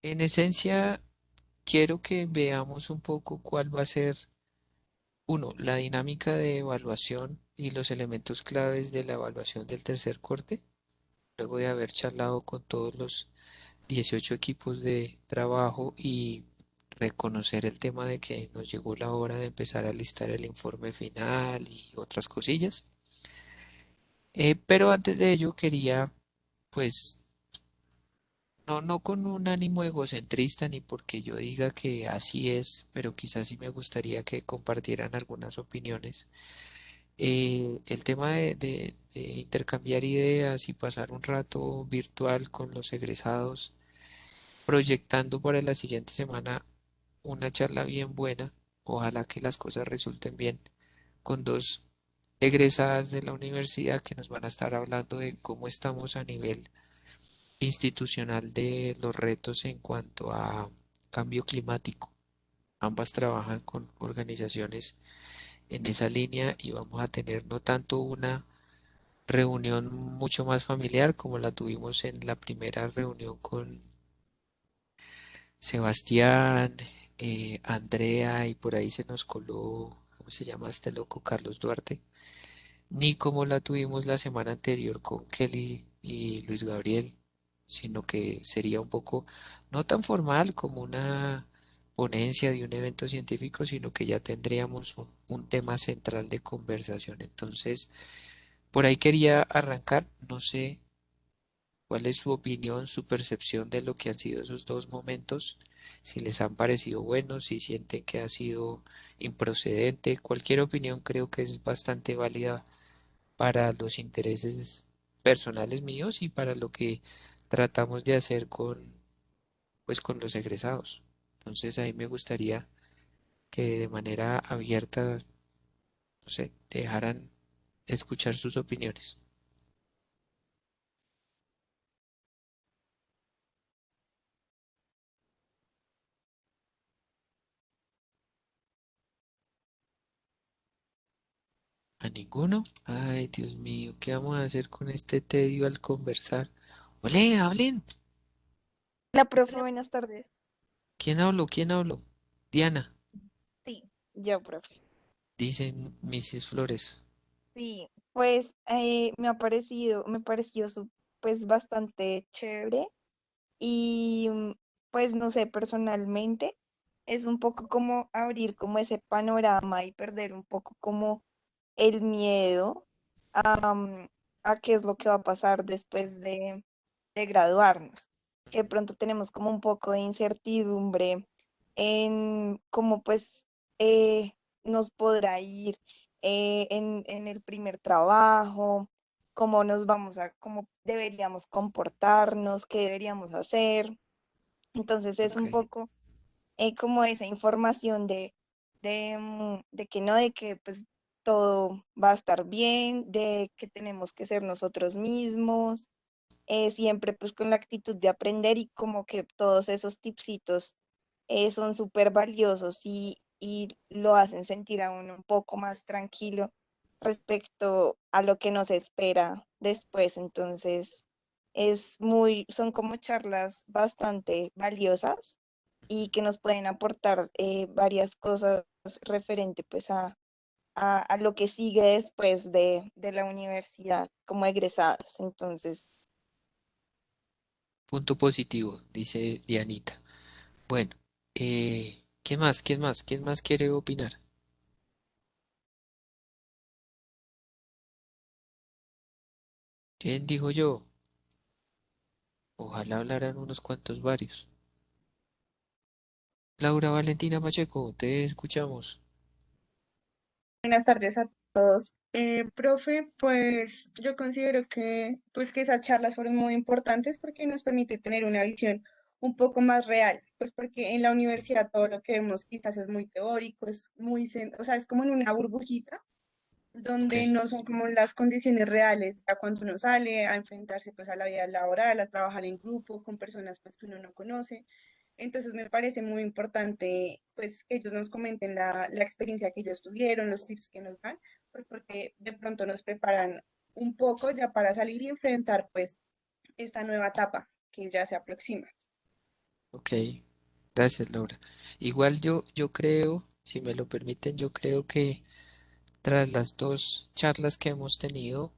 En esencia, quiero que veamos un poco cuál va a ser, uno, la dinámica de evaluación y los elementos claves de la evaluación del tercer corte, luego de haber charlado con todos los 18 equipos de trabajo y reconocer el tema de que nos llegó la hora de empezar a listar el informe final y otras cosillas. Pero antes de ello quería, pues, no con un ánimo egocentrista ni porque yo diga que así es, pero quizás sí me gustaría que compartieran algunas opiniones. El tema de intercambiar ideas y pasar un rato virtual con los egresados, proyectando para la siguiente semana una charla bien buena, ojalá que las cosas resulten bien, con dos egresadas de la universidad que nos van a estar hablando de cómo estamos a nivel institucional de los retos en cuanto a cambio climático. Ambas trabajan con organizaciones en esa línea y vamos a tener no tanto una reunión mucho más familiar como la tuvimos en la primera reunión con Sebastián, Andrea y por ahí se nos coló, ¿cómo se llama este loco? Carlos Duarte, ni como la tuvimos la semana anterior con Kelly y Luis Gabriel, sino que sería un poco no tan formal como una ponencia de un evento científico, sino que ya tendríamos un tema central de conversación. Entonces, por ahí quería arrancar, no sé cuál es su opinión, su percepción de lo que han sido esos dos momentos, si les han parecido buenos, si sienten que ha sido improcedente, cualquier opinión creo que es bastante válida para los intereses personales míos y para lo que tratamos de hacer con, pues, con los egresados. Entonces ahí me gustaría que de manera abierta, no sé, dejaran escuchar sus opiniones. ¿A ninguno? Ay, Dios mío, ¿qué vamos a hacer con este tedio al conversar? ¡Ole, hablen! La profe, buenas tardes. ¿Quién habló? ¿Quién habló? Diana, Sí, yo, profe. dice Mrs. Flores. Sí, pues me pareció pues bastante chévere y pues no sé, personalmente es un poco como abrir como ese panorama y perder un poco como el miedo a qué es lo que va a pasar después de graduarnos, que de pronto tenemos como un poco de incertidumbre en cómo pues eh, nos podrá ir en el primer trabajo, cómo nos vamos a, cómo deberíamos comportarnos, qué deberíamos hacer. Entonces es Ok. un poco como esa información de que no, de que pues todo va a estar bien, de que tenemos que ser nosotros mismos, siempre pues con la actitud de aprender y como que todos esos tipsitos son súper valiosos y lo hacen sentir a uno un poco más tranquilo respecto a lo que nos espera después. Entonces, son como charlas bastante valiosas y que nos pueden aportar varias cosas referente pues a lo que sigue después de la universidad como egresados. Entonces, Punto positivo, dice Dianita. Bueno, ¿quién más? ¿Quién más? ¿Quién más quiere opinar? ¿Quién dijo yo? Ojalá hablaran unos cuantos varios. Laura Valentina Pacheco, te escuchamos. Buenas tardes a todos. Profe, pues yo considero que esas charlas fueron muy importantes porque nos permite tener una visión un poco más real, pues porque en la universidad todo lo que vemos quizás es muy teórico, o sea, es como en una burbujita Ok, donde no son como las condiciones reales, ya cuando uno sale a enfrentarse pues a la vida laboral, a trabajar en grupo con personas pues que uno no conoce. Entonces me parece muy importante pues que ellos nos comenten la experiencia que ellos tuvieron, los tips que nos dan, pues porque de pronto nos preparan un poco ya para salir y enfrentar pues esta nueva etapa que ya se aproxima. Ok, gracias, Laura. Igual yo creo, si me lo permiten, yo creo que tras las dos charlas que hemos tenido,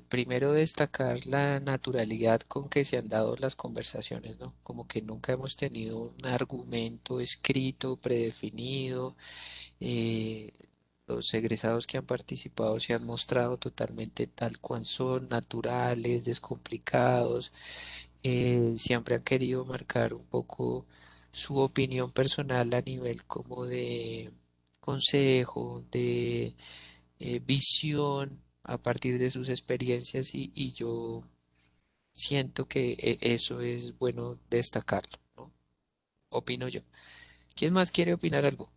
primero destacar la naturalidad con que se han dado las conversaciones, ¿no? Como que nunca hemos tenido un argumento escrito, predefinido. eh, los egresados que han participado se han mostrado totalmente tal cual son, naturales, descomplicados. Siempre han querido marcar un poco su opinión personal a nivel como de consejo, de visión a partir de sus experiencias y yo siento que eso es bueno destacarlo, ¿no? Opino yo. ¿Quién más quiere opinar algo?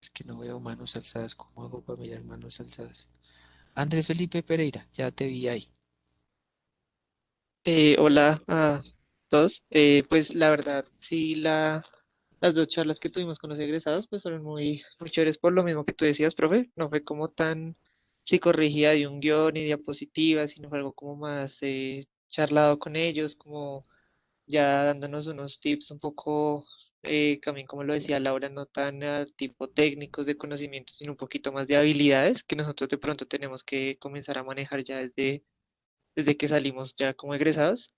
Es que no veo manos alzadas. ¿Cómo hago para mirar manos alzadas? Andrés Felipe Pereira, ya te vi ahí. Hola a todos. Pues la verdad, sí, las dos charlas que tuvimos con los egresados pues fueron muy chéveres por lo mismo que tú decías, profe. No fue como tan psicorrígida de un guión y diapositivas, sino fue algo como más charlado con ellos, como ya dándonos unos tips un poco, también como lo decía Laura, no tan tipo técnicos de conocimientos, sino un poquito más de habilidades que nosotros de pronto tenemos que comenzar a manejar ya desde que salimos ya como egresados.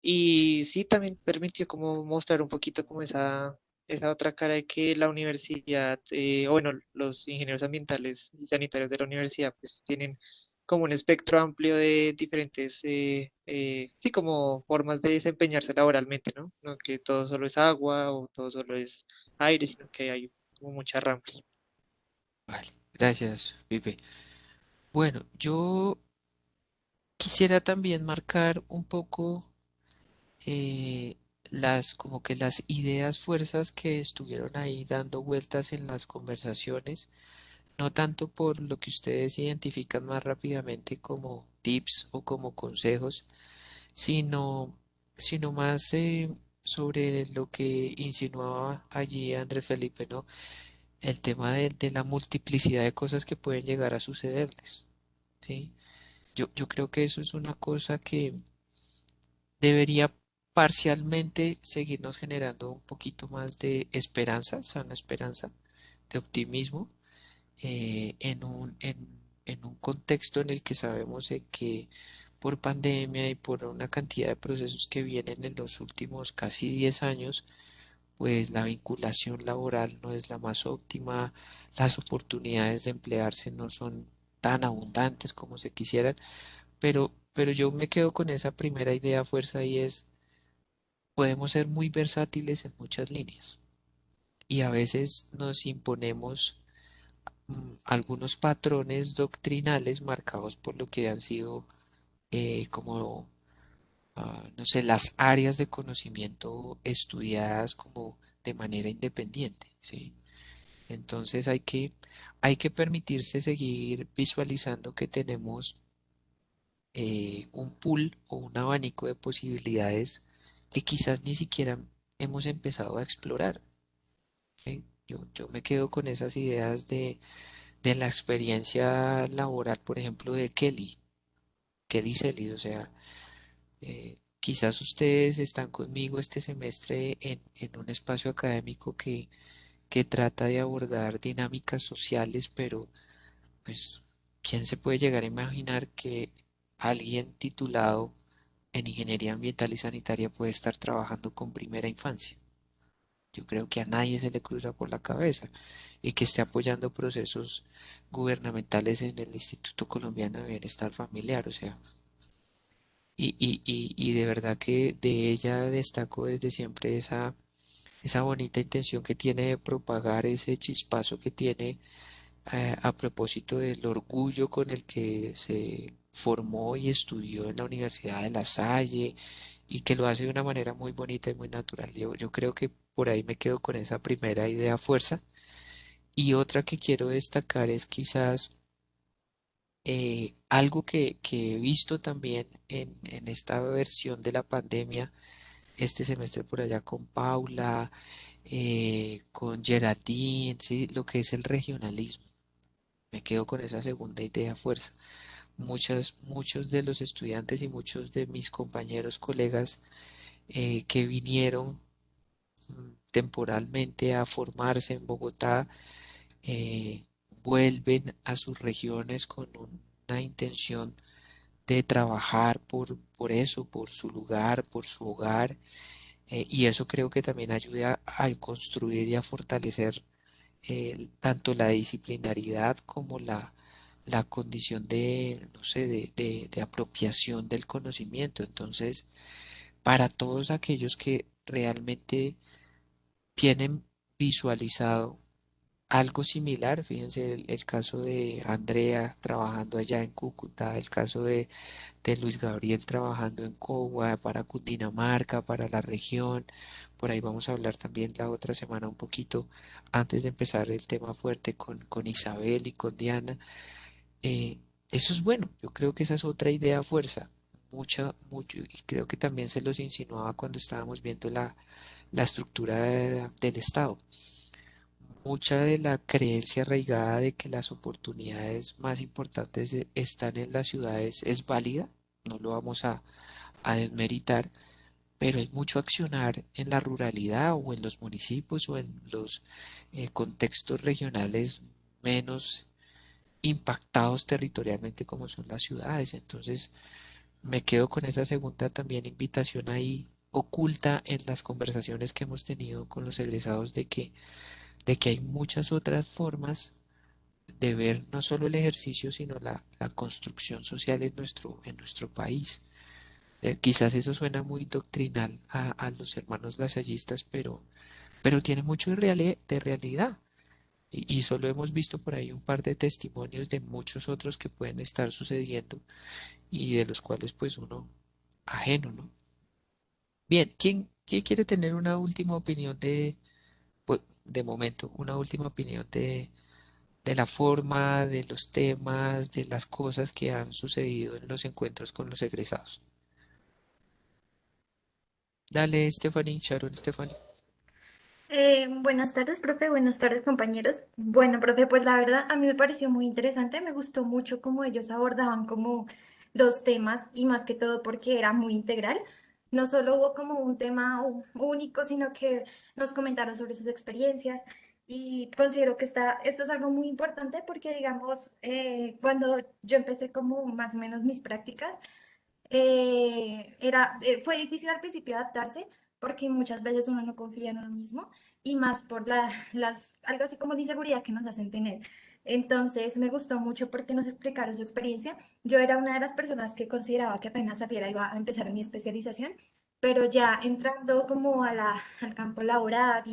Y sí, también permitió como mostrar un poquito como esa otra cara de que la universidad, o bueno, los ingenieros ambientales y sanitarios de la universidad pues tienen como un espectro amplio de diferentes, sí, como formas de desempeñarse laboralmente, ¿no? No que todo solo es agua o todo solo es aire, sino que hay como muchas ramas. Vale, gracias, Pipe. Bueno, yo quisiera también marcar un poco eh, las, como que las ideas fuerzas que estuvieron ahí dando vueltas en las conversaciones, no tanto por lo que ustedes identifican más rápidamente como tips o como consejos, sino, sino más sobre lo que insinuaba allí Andrés Felipe, ¿no? El tema de la multiplicidad de cosas que pueden llegar a sucederles, ¿sí? Yo creo que eso es una cosa que debería parcialmente seguirnos generando un poquito más de esperanza, sana esperanza, de optimismo, en un contexto en el que sabemos de que por pandemia y por una cantidad de procesos que vienen en los últimos casi 10 años, pues la vinculación laboral no es la más óptima, las oportunidades de emplearse no son tan abundantes como se quisieran, pero yo me quedo con esa primera idea fuerza y es, podemos ser muy versátiles en muchas líneas y a veces nos imponemos algunos patrones doctrinales marcados por lo que han sido como, no sé, las áreas de conocimiento estudiadas como de manera independiente, ¿sí? Entonces hay que permitirse seguir visualizando que tenemos un pool o un abanico de posibilidades que quizás ni siquiera hemos empezado a explorar. ¿Sí? Yo me quedo con esas ideas de la experiencia laboral, por ejemplo, de Kelly Celis, o sea, quizás ustedes están conmigo este semestre en un espacio académico que trata de abordar dinámicas sociales, pero pues, ¿quién se puede llegar a imaginar que alguien titulado en ingeniería ambiental y sanitaria puede estar trabajando con primera infancia? Yo creo que a nadie se le cruza por la cabeza y que esté apoyando procesos gubernamentales en el Instituto Colombiano de Bienestar Familiar, o sea, y de verdad que de ella destaco desde siempre esa bonita intención que tiene de propagar ese chispazo que tiene a propósito del orgullo con el que se formó y estudió en la Universidad de La Salle y que lo hace de una manera muy bonita y muy natural. Yo creo que por ahí me quedo con esa primera idea fuerza. Y otra que quiero destacar es quizás algo que he visto también en esta versión de la pandemia, este semestre por allá con Paula, con Geraldine, ¿sí? Lo que es el regionalismo. Me quedo con esa segunda idea, fuerza. Muchos de los estudiantes y muchos de mis compañeros, colegas que vinieron temporalmente a formarse en Bogotá, eh, vuelven a sus regiones con una intención de trabajar por eso, por su lugar, por su hogar, y eso creo que también ayuda a construir y a fortalecer tanto la disciplinaridad como la condición de, no sé, de apropiación del conocimiento. Entonces, para todos aquellos que realmente tienen visualizado algo similar, fíjense el caso de Andrea trabajando allá en Cúcuta, el caso de Luis Gabriel trabajando en Cogua, para Cundinamarca, para la región. Por ahí vamos a hablar también la otra semana un poquito antes de empezar el tema fuerte con Isabel y con Diana. Eh, Eso es bueno, yo creo que esa es otra idea fuerza. Mucho, y creo que también se los insinuaba cuando estábamos viendo la estructura del Estado. Mucha de la creencia arraigada de que las oportunidades más importantes están en las ciudades es válida, no lo vamos a desmeritar, pero hay mucho accionar en la ruralidad o en los municipios o en los contextos regionales menos impactados territorialmente como son las ciudades. Entonces, me quedo con esa segunda también invitación ahí oculta en las conversaciones que hemos tenido con los egresados de que hay muchas otras formas de ver no solo el ejercicio, sino la construcción social en nuestro país. Quizás eso suena muy doctrinal a los hermanos lasallistas, pero tiene mucho de realidad. Y solo hemos visto por ahí un par de testimonios de muchos otros que pueden estar sucediendo y de los cuales pues uno ajeno, ¿no? Bien, ¿quién quiere tener una última opinión pues, de momento, una última opinión de la forma, de los temas, de las cosas que han sucedido en los encuentros con los egresados? Dale, Stephanie, Sharon, Stephanie. Buenas tardes, profe. Buenas tardes, compañeros. Bueno, profe, pues la verdad a mí me pareció muy interesante. Me gustó mucho cómo ellos abordaban como los temas y más que todo porque era muy integral. No solo hubo como un tema único, sino que nos comentaron sobre sus experiencias y considero que esto es algo muy importante porque, digamos, cuando yo empecé como más o menos mis prácticas, fue difícil al principio adaptarse porque muchas veces uno no confía en uno mismo y más por algo así como la inseguridad que nos hacen tener. Entonces me gustó mucho porque nos explicaron su experiencia. Yo era una de las personas que consideraba que apenas saliera iba a empezar mi especialización, pero ya entrando como al campo laboral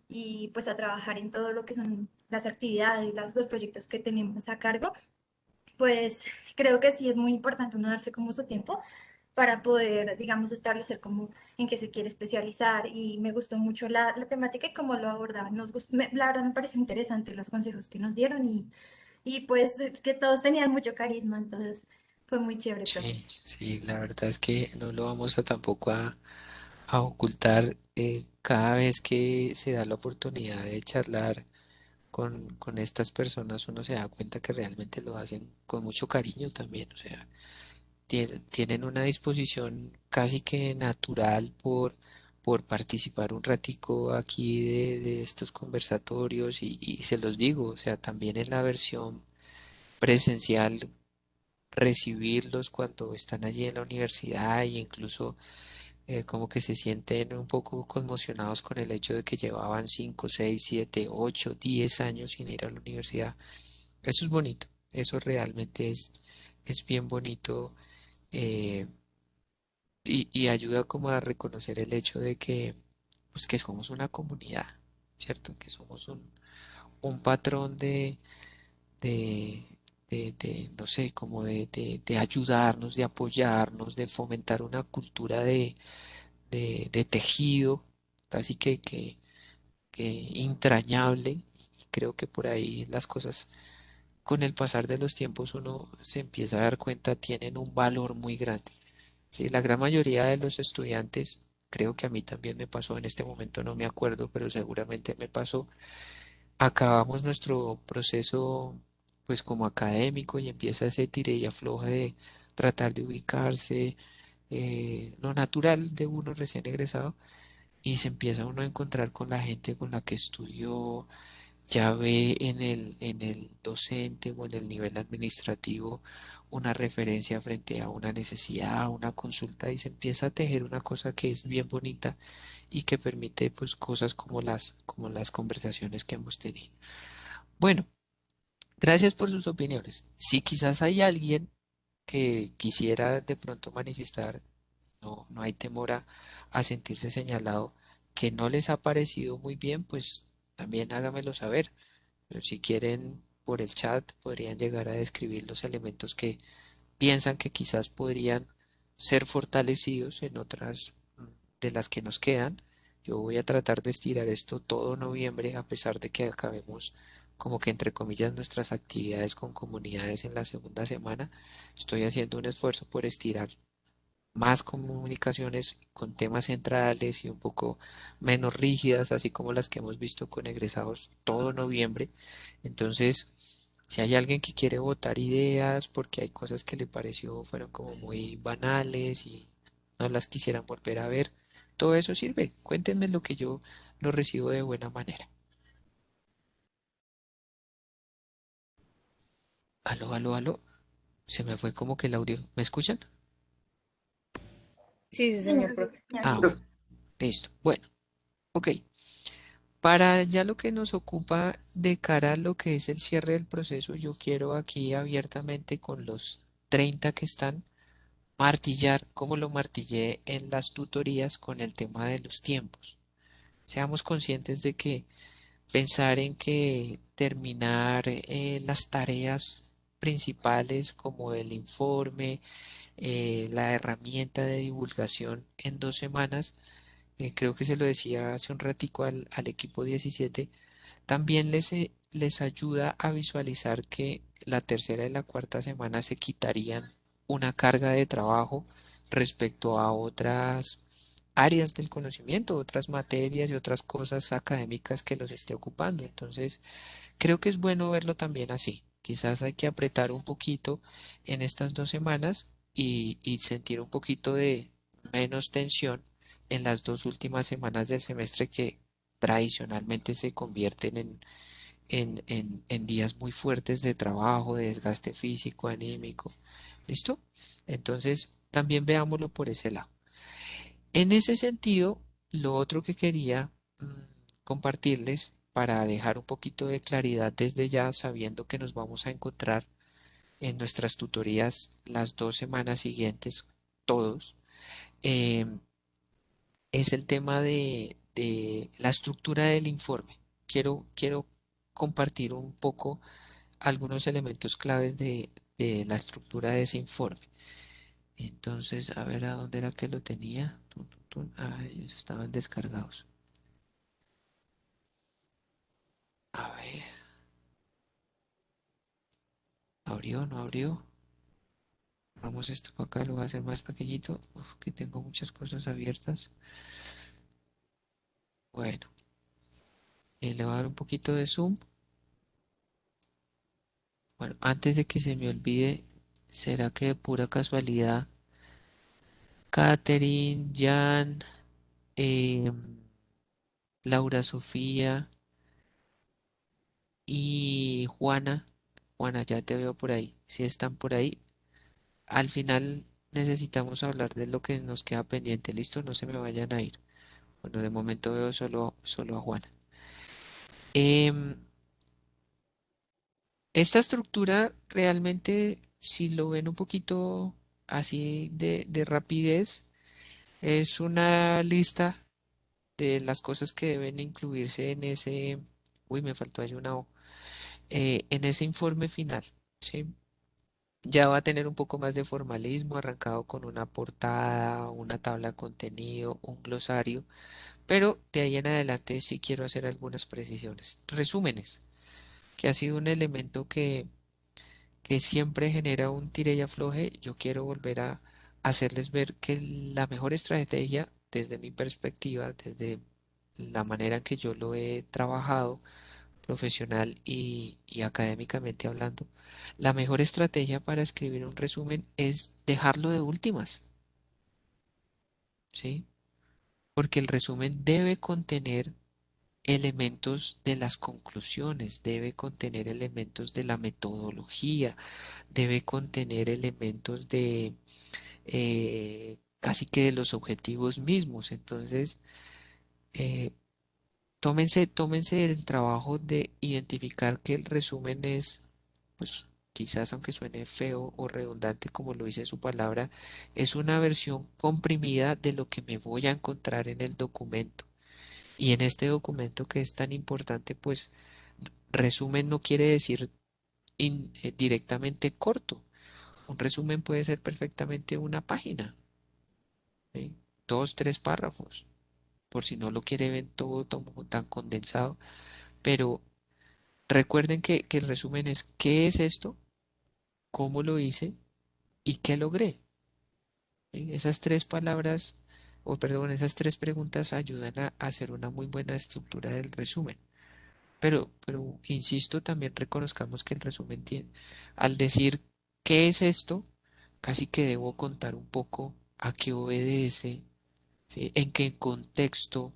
y pues a trabajar en todo lo que son las actividades, los proyectos que tenemos a cargo, pues creo que sí es muy importante uno darse como su tiempo para poder, digamos, establecer como en qué se quiere especializar y me gustó mucho la temática y cómo lo abordaban. La verdad me pareció interesante los consejos que nos dieron y pues que todos tenían mucho carisma, entonces fue muy chévere, profe. Sí, sí, la verdad es que no lo vamos a tampoco a ocultar cada vez que se da la oportunidad de charlar con estas personas, uno se da cuenta que realmente lo hacen con mucho cariño también, o sea, tienen una disposición casi que natural por participar un ratico aquí de estos conversatorios y se los digo, o sea, también en la versión presencial, recibirlos cuando están allí en la universidad e incluso como que se sienten un poco conmocionados con el hecho de que llevaban 5 6 7 8 10 años sin ir a la universidad. Eso es bonito, eso realmente es bien bonito, eh, y ayuda como a reconocer el hecho de que, pues, que somos una comunidad, ¿cierto? Que somos un patrón de, no sé, como de ayudarnos, de apoyarnos, de fomentar una cultura de tejido, casi que entrañable. Y creo que por ahí las cosas, con el pasar de los tiempos, uno se empieza a dar cuenta, tienen un valor muy grande. Sí, la gran mayoría de los estudiantes, creo que a mí también me pasó, en este momento no me acuerdo, pero seguramente me pasó, acabamos nuestro proceso pues como académico y empieza ese tire y afloje de tratar de ubicarse, lo natural de uno recién egresado, y se empieza uno a encontrar con la gente con la que estudió, ya ve en el docente o en el nivel administrativo una referencia frente a una necesidad, una consulta, y se empieza a tejer una cosa que es bien bonita y que permite pues cosas como las conversaciones que hemos tenido. Bueno, gracias por sus opiniones. Si quizás hay alguien que quisiera de pronto manifestar, no hay temor a sentirse señalado, que no les ha parecido muy bien, pues también hágamelo saber. Pero si quieren por el chat, podrían llegar a describir los elementos que piensan que quizás podrían ser fortalecidos en otras de las que nos quedan. Yo voy a tratar de estirar esto todo noviembre, a pesar de que acabemos como que entre comillas nuestras actividades con comunidades en la segunda semana. Estoy haciendo un esfuerzo por estirar más comunicaciones con temas centrales y un poco menos rígidas, así como las que hemos visto con egresados todo noviembre. Entonces, si hay alguien que quiere votar ideas porque hay cosas que le pareció fueron como muy banales y no las quisieran volver a ver, todo eso sirve. Cuéntenme lo que yo lo recibo de buena manera. Aló, aló, aló. Se me fue como que el audio. ¿Me escuchan? Sí, sí, Señor, señor profe. Ah, bueno, listo. Bueno, ok. Para ya lo que nos ocupa de cara a lo que es el cierre del proceso, yo quiero aquí abiertamente con los 30 que están martillar, como lo martillé en las tutorías con el tema de los tiempos. Seamos conscientes de que pensar en que terminar las tareas principales como el informe, la herramienta de divulgación en 2 semanas, creo que se lo decía hace un ratico al equipo 17, también les ayuda a visualizar que la tercera y la cuarta semana se quitarían una carga de trabajo respecto a otras áreas del conocimiento, otras materias y otras cosas académicas que los esté ocupando. Entonces, creo que es bueno verlo también así. Quizás hay que apretar un poquito en estas 2 semanas y sentir un poquito de menos tensión en las 2 últimas semanas del semestre que tradicionalmente se convierten en días muy fuertes de trabajo, de desgaste físico, anímico. ¿Listo? Entonces, también veámoslo por ese lado. En ese sentido, lo otro que quería compartirles para dejar un poquito de claridad desde ya, sabiendo que nos vamos a encontrar en nuestras tutorías las 2 semanas siguientes, todos, em, es el tema de la estructura del informe. Quiero compartir un poco algunos elementos claves de la estructura de ese informe. Entonces, a ver a dónde era que lo tenía. Tun, tun, tun. Ah, ellos estaban descargados. A ver, ¿abrió? ¿No abrió? Vamos esto para acá, lo voy a hacer más pequeñito. Uf, que tengo muchas cosas abiertas. Bueno, le voy a dar un poquito de zoom. Bueno, antes de que se me olvide, ¿será que de pura casualidad Catherine, Jan, em, Laura Sofía y Juana, ya te veo por ahí. Si están por ahí, al final necesitamos hablar de lo que nos queda pendiente. Listo, no se me vayan a ir. Bueno, de momento veo solo a Juana. Em, esta estructura realmente, si lo ven un poquito así de rapidez, es una lista de las cosas que deben incluirse en ese, uy, me faltó ahí una O, en ese informe final, ¿sí? Ya va a tener un poco más de formalismo, arrancado con una portada, una tabla de contenido, un glosario, pero de ahí en adelante sí quiero hacer algunas precisiones. Resúmenes, que ha sido un elemento que siempre genera un tire y afloje. Yo quiero volver a hacerles ver que la mejor estrategia, desde mi perspectiva, desde la manera en que yo lo he trabajado, profesional y académicamente hablando, la mejor estrategia para escribir un resumen es dejarlo de últimas, ¿sí? Porque el resumen debe contener elementos de las conclusiones, debe contener elementos de la metodología, debe contener elementos de casi que de los objetivos mismos. Entonces, eh, tómense el trabajo de identificar que el resumen es, pues quizás aunque suene feo o redundante como lo dice su palabra, es una versión comprimida de lo que me voy a encontrar en el documento. Y en este documento que es tan importante, pues resumen no quiere decir directamente corto. Un resumen puede ser perfectamente una página, ¿sí? Dos, tres párrafos, por si no lo quiere ver todo tan condensado. Pero recuerden que el resumen es ¿qué es esto? ¿Cómo lo hice? ¿Y qué logré? ¿Sí? Esas tres palabras, o perdón, esas tres preguntas ayudan a hacer una muy buena estructura del resumen. Pero insisto, también reconozcamos que el resumen tiene, al decir ¿qué es esto? Casi que debo contar un poco a qué obedece, ¿sí? En qué contexto,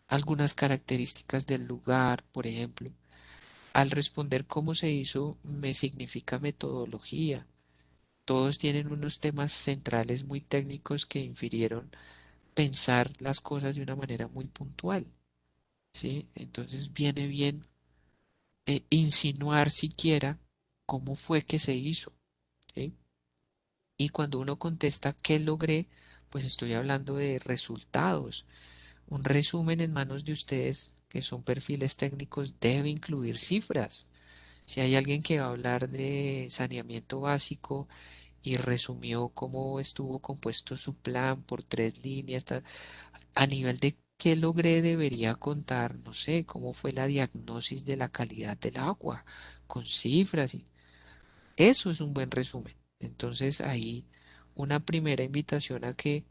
algunas características del lugar, por ejemplo. Al responder cómo se hizo, me significa metodología. Todos tienen unos temas centrales muy técnicos que infirieron pensar las cosas de una manera muy puntual, ¿sí? Entonces viene bien insinuar siquiera cómo fue que se hizo, ¿sí? Y cuando uno contesta qué logré, pues estoy hablando de resultados. Un resumen en manos de ustedes, que son perfiles técnicos, debe incluir cifras. Si hay alguien que va a hablar de saneamiento básico y resumió cómo estuvo compuesto su plan por tres líneas, a nivel de qué logré, debería contar, no sé, cómo fue la diagnosis de la calidad del agua, con cifras. Eso es un buen resumen. Entonces ahí una primera invitación a que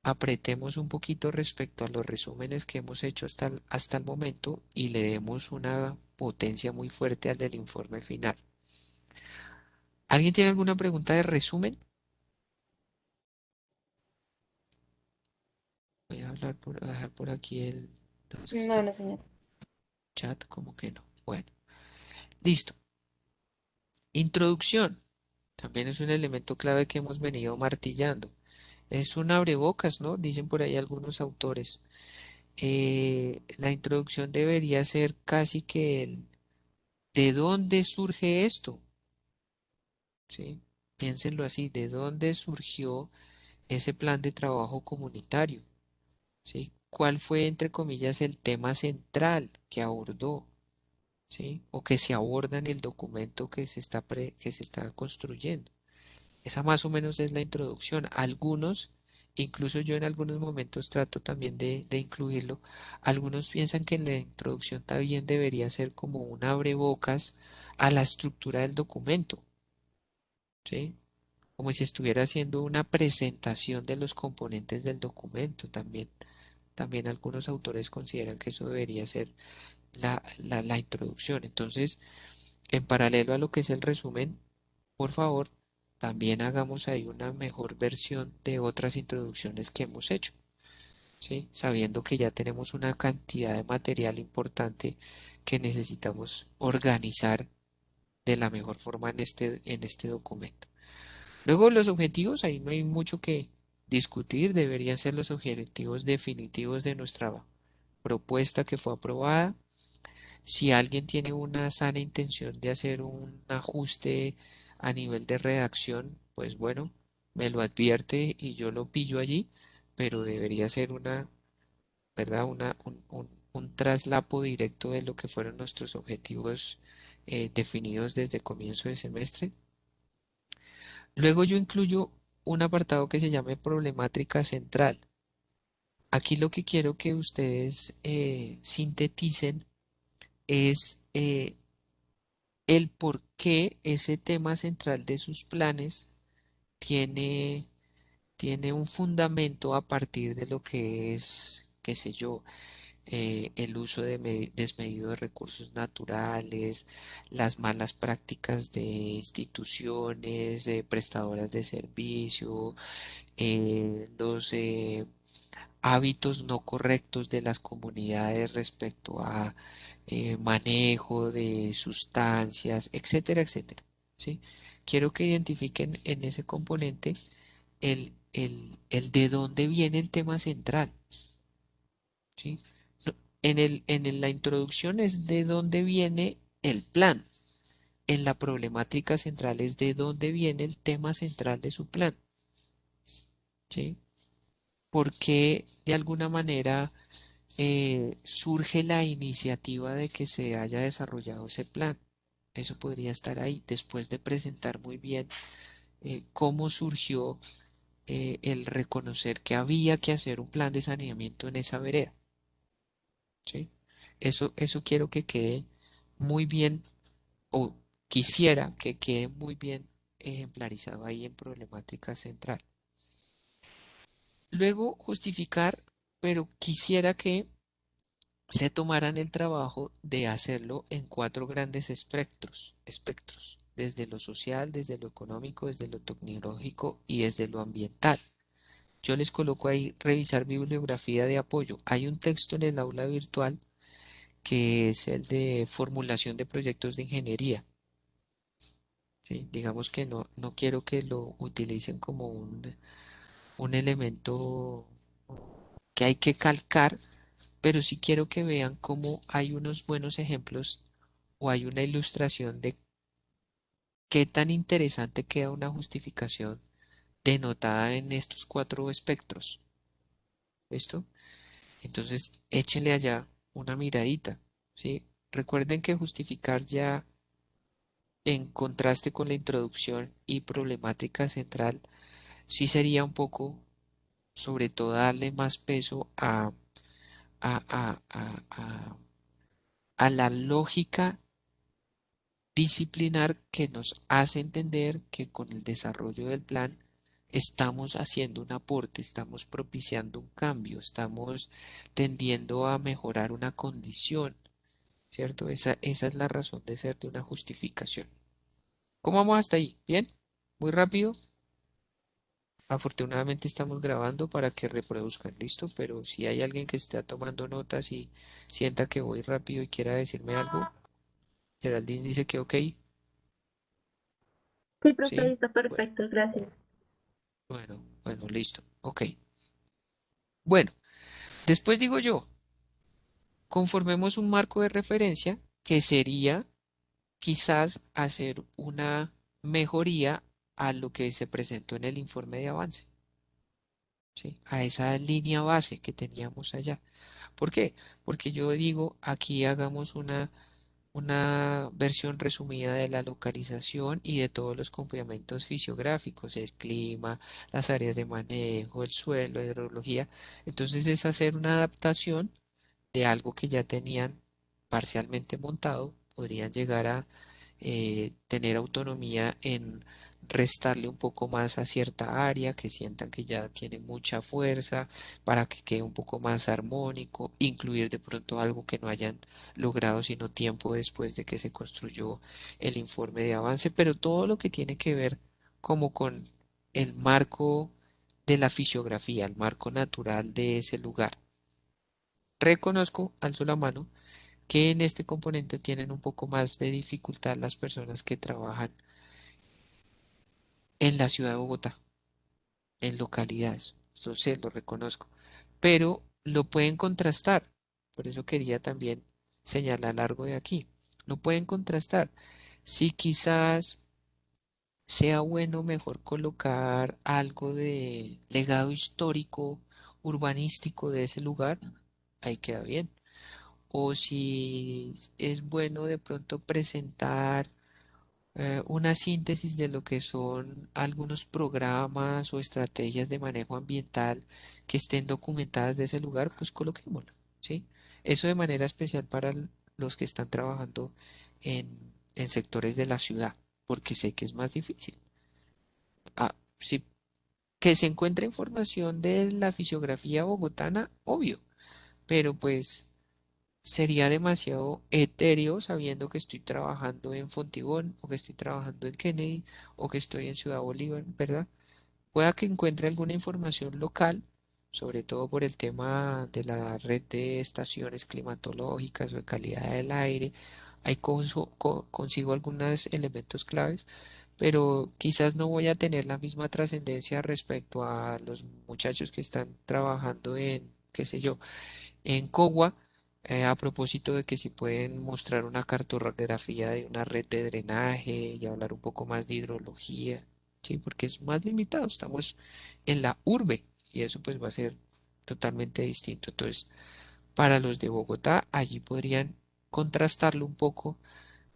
apretemos un poquito respecto a los resúmenes que hemos hecho hasta el momento y le demos una potencia muy fuerte al del informe final. ¿Alguien tiene alguna pregunta de resumen? Voy a a dejar por aquí el, no, es que está No, el no, señor. chat, como que no. Bueno, listo. Introducción. También es un elemento clave que hemos venido martillando. Es un abrebocas, ¿no? Dicen por ahí algunos autores. La introducción debería ser casi que el ¿de dónde surge esto? ¿Sí? Piénsenlo así, ¿de dónde surgió ese plan de trabajo comunitario? ¿Sí? ¿Cuál fue, entre comillas, el tema central que abordó? ¿Sí? O que se aborda en el documento que se está construyendo. Esa más o menos es la introducción. Algunos, incluso yo en algunos momentos trato también de incluirlo, algunos piensan que la introducción también debería ser como un abrebocas a la estructura del documento, ¿sí? Como si estuviera haciendo una presentación de los componentes del documento también. También algunos autores consideran que eso debería ser la introducción. Entonces, en paralelo a lo que es el resumen, por favor, también hagamos ahí una mejor versión de otras introducciones que hemos hecho, ¿sí? Sabiendo que ya tenemos una cantidad de material importante que necesitamos organizar de la mejor forma en este documento. Luego, los objetivos, ahí no hay mucho que discutir, deberían ser los objetivos definitivos de nuestra propuesta que fue aprobada. Si alguien tiene una sana intención de hacer un ajuste a nivel de redacción, pues bueno, me lo advierte y yo lo pillo allí, pero debería ser una, ¿verdad? Un traslapo directo de lo que fueron nuestros objetivos definidos desde comienzo de semestre. Luego yo incluyo un apartado que se llame problemática central. Aquí lo que quiero que ustedes sinteticen es el por qué ese tema central de sus planes tiene, tiene un fundamento a partir de lo que es, qué sé yo, el uso desmedido de recursos naturales, las malas prácticas de instituciones prestadoras de servicio, los hábitos no correctos de las comunidades respecto a manejo de sustancias, etcétera, etcétera. ¿Sí? Quiero que identifiquen en ese componente el de dónde viene el tema central. ¿Sí? No, la introducción es de dónde viene el plan. En la problemática central es de dónde viene el tema central de su plan. ¿Sí? Porque de alguna manera surge la iniciativa de que se haya desarrollado ese plan. Eso podría estar ahí, después de presentar muy bien cómo surgió el reconocer que había que hacer un plan de saneamiento en esa vereda. ¿Sí? Eso quiero que quede muy bien, o quisiera que quede muy bien ejemplarizado ahí en problemática central. Luego justificar, pero quisiera que se tomaran el trabajo de hacerlo en cuatro grandes espectros, desde lo social, desde lo económico, desde lo tecnológico y desde lo ambiental. Yo les coloco ahí revisar bibliografía de apoyo. Hay un texto en el aula virtual que es el de formulación de proyectos de ingeniería. ¿Sí? Digamos que no quiero que lo utilicen como un elemento que hay que calcar, pero sí quiero que vean cómo hay unos buenos ejemplos o hay una ilustración de qué tan interesante queda una justificación denotada en estos cuatro espectros. ¿Listo? Entonces, échenle allá una miradita, ¿sí? Recuerden que justificar ya en contraste con la introducción y problemática central, sí sería un poco, sobre todo, darle más peso a, a, a, a a la lógica disciplinar que nos hace entender que con el desarrollo del plan estamos haciendo un aporte, estamos propiciando un cambio, estamos tendiendo a mejorar una condición, ¿cierto? Esa es la razón de ser de una justificación. ¿Cómo vamos hasta ahí? ¿Bien? ¿Muy rápido? Afortunadamente estamos grabando para que reproduzcan, ¿listo? Pero si hay alguien que esté tomando notas y sienta que voy rápido y quiera decirme algo, Geraldine dice que ok, Sí, profe, ¿sí? está Bueno, perfecto, gracias. bueno, listo. Ok. Bueno, después digo yo, conformemos un marco de referencia que sería quizás hacer una mejoría a lo que se presentó en el informe de avance, ¿sí? A esa línea base que teníamos allá. ¿Por qué? Porque yo digo, aquí hagamos una versión resumida de la localización y de todos los complementos fisiográficos, el clima, las áreas de manejo, el suelo, hidrología. Entonces es hacer una adaptación de algo que ya tenían parcialmente montado, podrían llegar a tener autonomía en restarle un poco más a cierta área, que sientan que ya tiene mucha fuerza, para que quede un poco más armónico, incluir de pronto algo que no hayan logrado sino tiempo después de que se construyó el informe de avance, pero todo lo que tiene que ver como con el marco de la fisiografía, el marco natural de ese lugar. Reconozco, alzo la mano, que en este componente tienen un poco más de dificultad las personas que trabajan en la ciudad de Bogotá, en localidades. Lo sé, lo reconozco, pero lo pueden contrastar. Por eso quería también señalar algo de aquí. Lo pueden contrastar. Si quizás sea bueno mejor colocar algo de legado histórico, urbanístico de ese lugar, ahí queda bien. O si es bueno de pronto presentar una síntesis de lo que son algunos programas o estrategias de manejo ambiental que estén documentadas de ese lugar, pues coloquémoslo, ¿sí? Eso de manera especial para los que están trabajando en sectores de la ciudad, porque sé que es más difícil. Ah, sí, que se encuentre información de la fisiografía bogotana, obvio, pero pues sería demasiado etéreo sabiendo que estoy trabajando en Fontibón o que estoy trabajando en Kennedy o que estoy en Ciudad Bolívar, ¿verdad? Pueda que encuentre alguna información local, sobre todo por el tema de la red de estaciones climatológicas o de calidad del aire. Ahí consigo algunos elementos claves, pero quizás no voy a tener la misma trascendencia respecto a los muchachos que están trabajando en, qué sé yo, en Cogua, a propósito de que si pueden mostrar una cartografía de una red de drenaje y hablar un poco más de hidrología, sí, porque es más limitado, estamos en la urbe y eso pues va a ser totalmente distinto. Entonces, para los de Bogotá, allí podrían contrastarlo un poco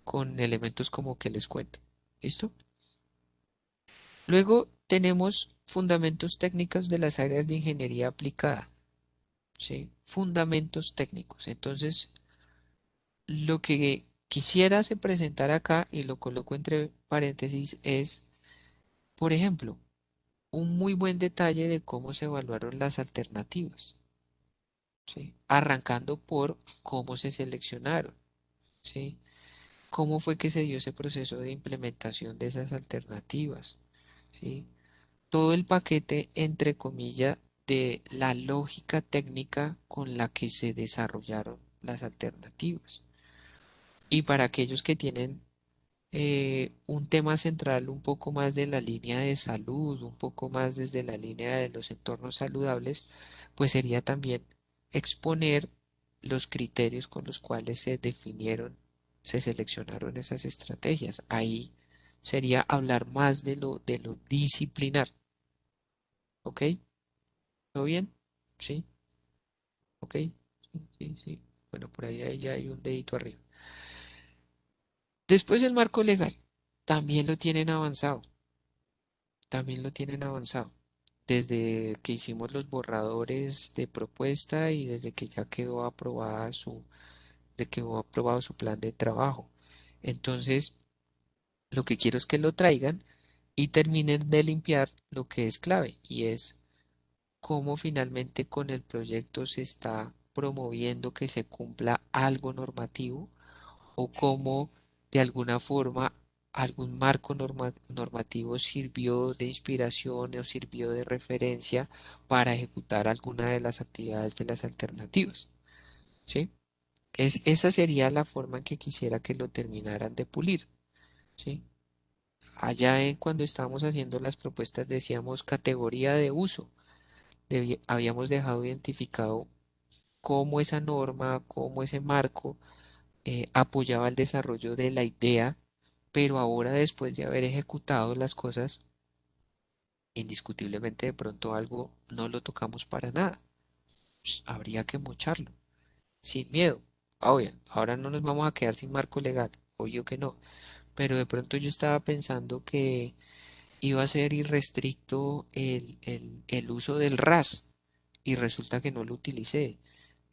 con elementos como que les cuento. ¿Listo? Luego tenemos fundamentos técnicos de las áreas de ingeniería aplicada, ¿sí? Fundamentos técnicos. Entonces, lo que quisiera se presentar acá, y lo coloco entre paréntesis, es, por ejemplo, un muy buen detalle de cómo se evaluaron las alternativas, ¿sí? Arrancando por cómo se seleccionaron, ¿sí? ¿Cómo fue que se dio ese proceso de implementación de esas alternativas? ¿Sí? Todo el paquete, entre comillas, de la lógica técnica con la que se desarrollaron las alternativas. Y para aquellos que tienen un tema central un poco más de la línea de salud, un poco más desde la línea de los entornos saludables, pues sería también exponer los criterios con los cuales se definieron, se seleccionaron esas estrategias. Ahí sería hablar más de lo disciplinar. ¿Ok? ¿Todo bien? ¿Sí? ¿Ok? Sí, sí, sí. Bueno, por ahí ya hay un dedito arriba. Después el marco legal. También lo tienen avanzado. También lo tienen avanzado. Desde que hicimos los borradores de propuesta y desde que ya quedó aprobada de que quedó aprobado su plan de trabajo. Entonces, lo que quiero es que lo traigan y terminen de limpiar lo que es clave y es cómo finalmente con el proyecto se está promoviendo que se cumpla algo normativo o cómo de alguna forma algún marco normativo sirvió de inspiración o sirvió de referencia para ejecutar alguna de las actividades de las alternativas. ¿Sí? Esa sería la forma en que quisiera que lo terminaran de pulir. ¿Sí? Allá cuando estábamos haciendo las propuestas decíamos categoría de uso. Habíamos dejado identificado cómo esa norma, cómo ese marco apoyaba el desarrollo de la idea, pero ahora después de haber ejecutado las cosas, indiscutiblemente de pronto algo no lo tocamos para nada. Habría que mocharlo, sin miedo. Obvio, ahora no nos vamos a quedar sin marco legal, obvio que no, pero de pronto yo estaba pensando que iba a ser irrestricto el uso del RAS y resulta que no lo utilicé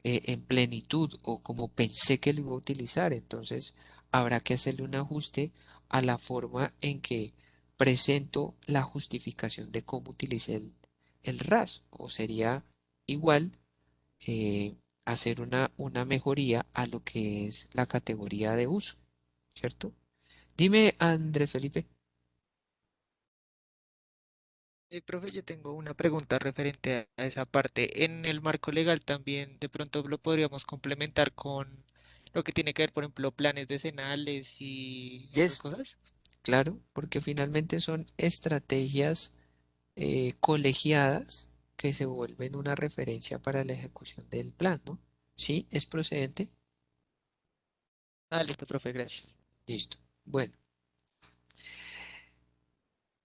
en plenitud o como pensé que lo iba a utilizar. Entonces habrá que hacerle un ajuste a la forma en que presento la justificación de cómo utilicé el RAS. O sería igual eh, hacer una mejoría a lo que es la categoría de uso, ¿cierto? Dime, Andrés Felipe. Profe, yo tengo una pregunta referente a esa parte. En el marco legal también de pronto lo podríamos complementar con lo que tiene que ver, por ejemplo, planes decenales y esas Yes, cosas. claro, porque finalmente son estrategias colegiadas que se vuelven una referencia para la ejecución del plan, ¿no? Sí, es procedente. Ah, listo, profe, gracias. Listo. Bueno,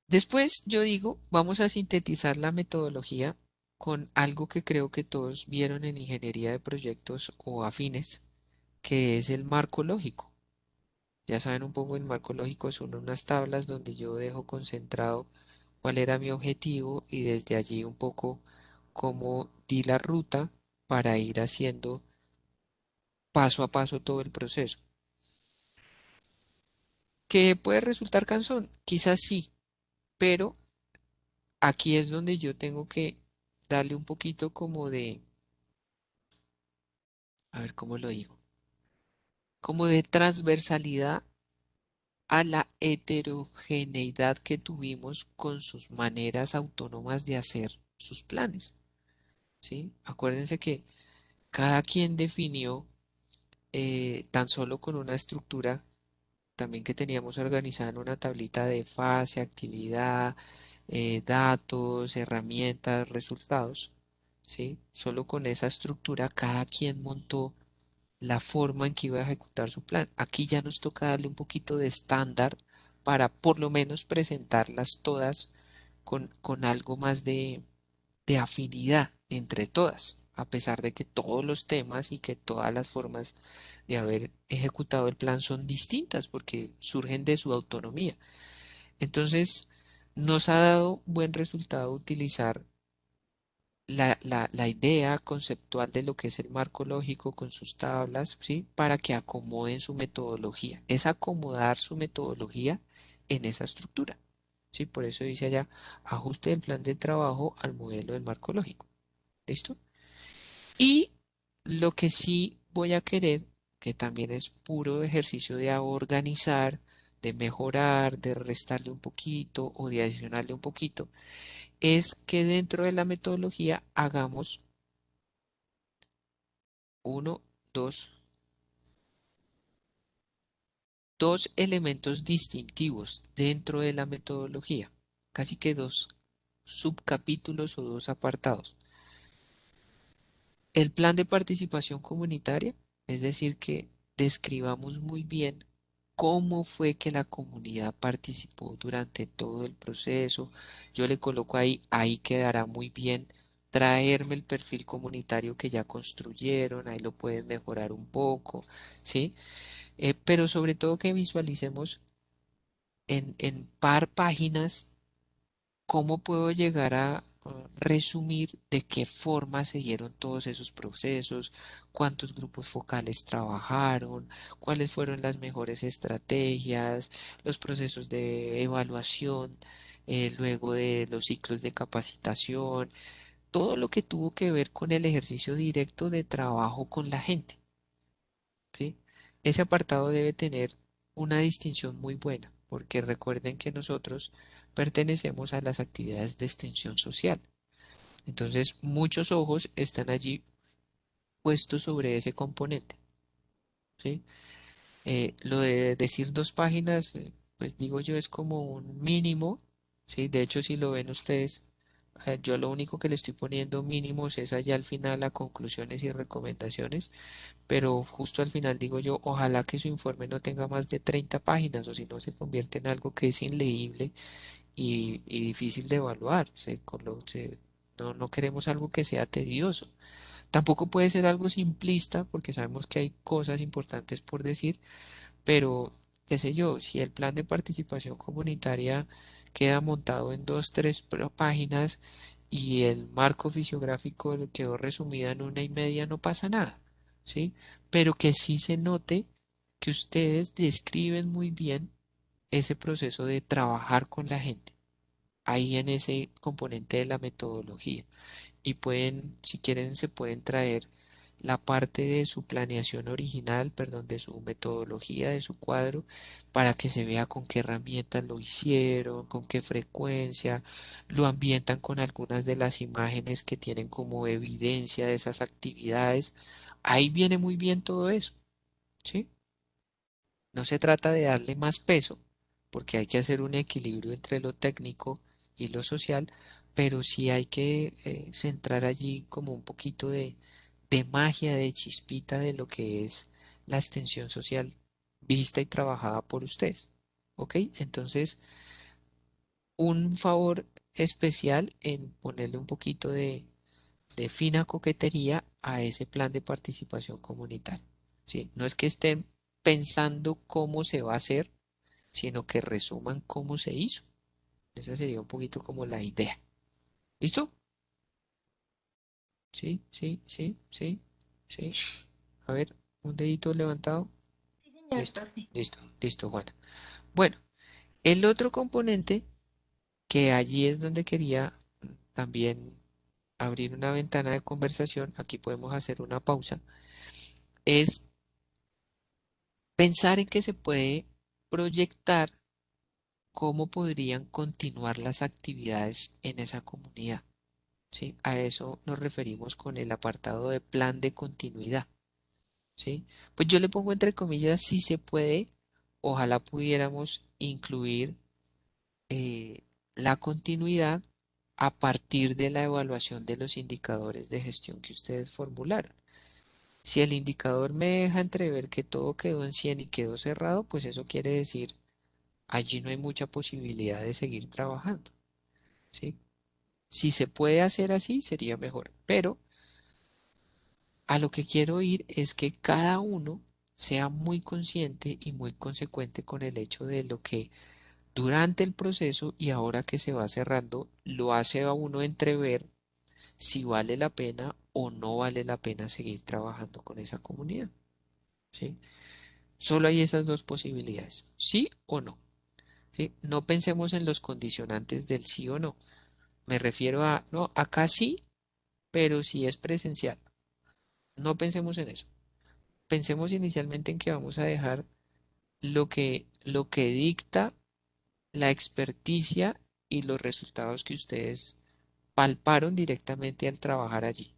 después yo digo, vamos a sintetizar la metodología con algo que creo que todos vieron en ingeniería de proyectos o afines, que es el marco lógico. Ya saben un poco, el marco lógico son unas tablas donde yo dejo concentrado cuál era mi objetivo y desde allí un poco cómo di la ruta para ir haciendo paso a paso todo el proceso. ¿Que puede resultar cansón? Quizás sí, pero aquí es donde yo tengo que darle un poquito como de, a ver cómo lo digo. como de transversalidad a la heterogeneidad que tuvimos con sus maneras autónomas de hacer sus planes, ¿sí? Acuérdense que cada quien definió tan solo con una estructura también que teníamos organizada en una tablita de fase, actividad, datos, herramientas, resultados, ¿sí? Solo con esa estructura cada quien montó la forma en que iba a ejecutar su plan. Aquí ya nos toca darle un poquito de estándar para por lo menos presentarlas todas con algo más de afinidad entre todas, a pesar de que todos los temas y que todas las formas de haber ejecutado el plan son distintas porque surgen de su autonomía. Entonces, nos ha dado buen resultado utilizar la idea conceptual de lo que es el marco lógico con sus tablas, ¿sí? Para que acomoden su metodología. Es acomodar su metodología en esa estructura, ¿sí? Por eso dice allá, ajuste del plan de trabajo al modelo del marco lógico. ¿Listo? Y lo que sí voy a querer, que también es puro ejercicio de organizar, de mejorar, de restarle un poquito o de adicionarle un poquito, es que dentro de la metodología hagamos uno, dos, dos elementos distintivos dentro de la metodología, casi que dos subcapítulos o dos apartados. El plan de participación comunitaria, es decir, que describamos muy bien cómo fue que la comunidad participó durante todo el proceso. Yo le coloco ahí, ahí quedará muy bien traerme el perfil comunitario que ya construyeron, ahí lo pueden mejorar un poco, ¿sí? Pero sobre todo que visualicemos en par páginas ¿cómo puedo llegar a resumir de qué forma se dieron todos esos procesos, cuántos grupos focales trabajaron, cuáles fueron las mejores estrategias, los procesos de evaluación, luego de los ciclos de capacitación, todo lo que tuvo que ver con el ejercicio directo de trabajo con la gente, ¿sí? Ese apartado debe tener una distinción muy buena, porque recuerden que nosotros pertenecemos a las actividades de extensión social. Entonces, muchos ojos están allí puestos sobre ese componente, ¿sí? Lo de decir dos páginas, pues digo yo, es como un mínimo, ¿sí? De hecho, si lo ven ustedes, yo lo único que le estoy poniendo mínimos es allá al final a conclusiones y recomendaciones, pero justo al final digo yo, ojalá que su informe no tenga más de 30 páginas o si no se convierte en algo que es inleíble y difícil de evaluar. No queremos algo que sea tedioso. Tampoco puede ser algo simplista porque sabemos que hay cosas importantes por decir, pero qué sé yo, si el plan de participación comunitaria queda montado en dos, tres páginas y el marco fisiográfico quedó resumida en una y media, no pasa nada, ¿sí? Pero que sí se note que ustedes describen muy bien ese proceso de trabajar con la gente, ahí en ese componente de la metodología y pueden, si quieren, se pueden traer la parte de su planeación original, perdón, de su metodología, de su cuadro, para que se vea con qué herramientas lo hicieron, con qué frecuencia, lo ambientan con algunas de las imágenes que tienen como evidencia de esas actividades. Ahí viene muy bien todo eso, ¿sí? No se trata de darle más peso, porque hay que hacer un equilibrio entre lo técnico y lo social, pero sí hay que centrar allí como un poquito de magia, de chispita de lo que es la extensión social vista y trabajada por ustedes. ¿Ok? Entonces, un favor especial en ponerle un poquito de fina coquetería a ese plan de participación comunitaria. ¿Sí? No es que estén pensando cómo se va a hacer, sino que resuman cómo se hizo. Esa sería un poquito como la idea. ¿Listo? Sí, sí, sí, sí, sí. A ver, un dedito levantado. Sí, señor, Listo, profe. listo, listo, Juana. Bueno, el otro componente que allí es donde quería también abrir una ventana de conversación, aquí podemos hacer una pausa, es Pensar en que se puede proyectar cómo podrían continuar las actividades en esa comunidad. ¿Sí? A eso nos referimos con el apartado de plan de continuidad. ¿Sí? Pues yo le pongo entre comillas si se puede, ojalá pudiéramos incluir eh, la continuidad a partir de la evaluación de los indicadores de gestión que ustedes formularon. Si el indicador me deja entrever que todo quedó en 100 y quedó cerrado, pues eso quiere decir allí no hay mucha posibilidad de seguir trabajando, ¿sí? Si se puede hacer así, sería mejor, pero a lo que quiero ir es que cada uno sea muy consciente y muy consecuente con el hecho de lo que durante el proceso y ahora que se va cerrando, lo hace a uno entrever si vale la pena o no vale la pena seguir trabajando con esa comunidad, ¿sí? Solo hay esas dos posibilidades, sí o no, ¿sí? No pensemos en los condicionantes del sí o no. Me refiero a, no, acá sí, pero si es presencial. No pensemos en eso. Pensemos inicialmente en que vamos a dejar lo que dicta la experticia y los resultados que ustedes palparon directamente al trabajar allí.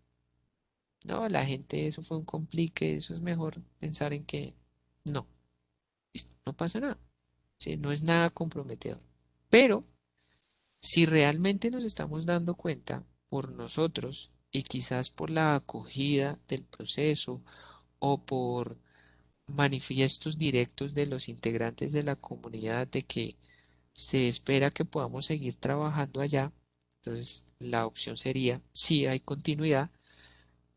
No, la gente, eso fue un complique, eso es mejor pensar en que no, no pasa nada, ¿sí? No es nada comprometedor. Pero si realmente nos estamos dando cuenta por nosotros y quizás por la acogida del proceso o por manifiestos directos de los integrantes de la comunidad de que se espera que podamos seguir trabajando allá, entonces la opción sería, si hay continuidad,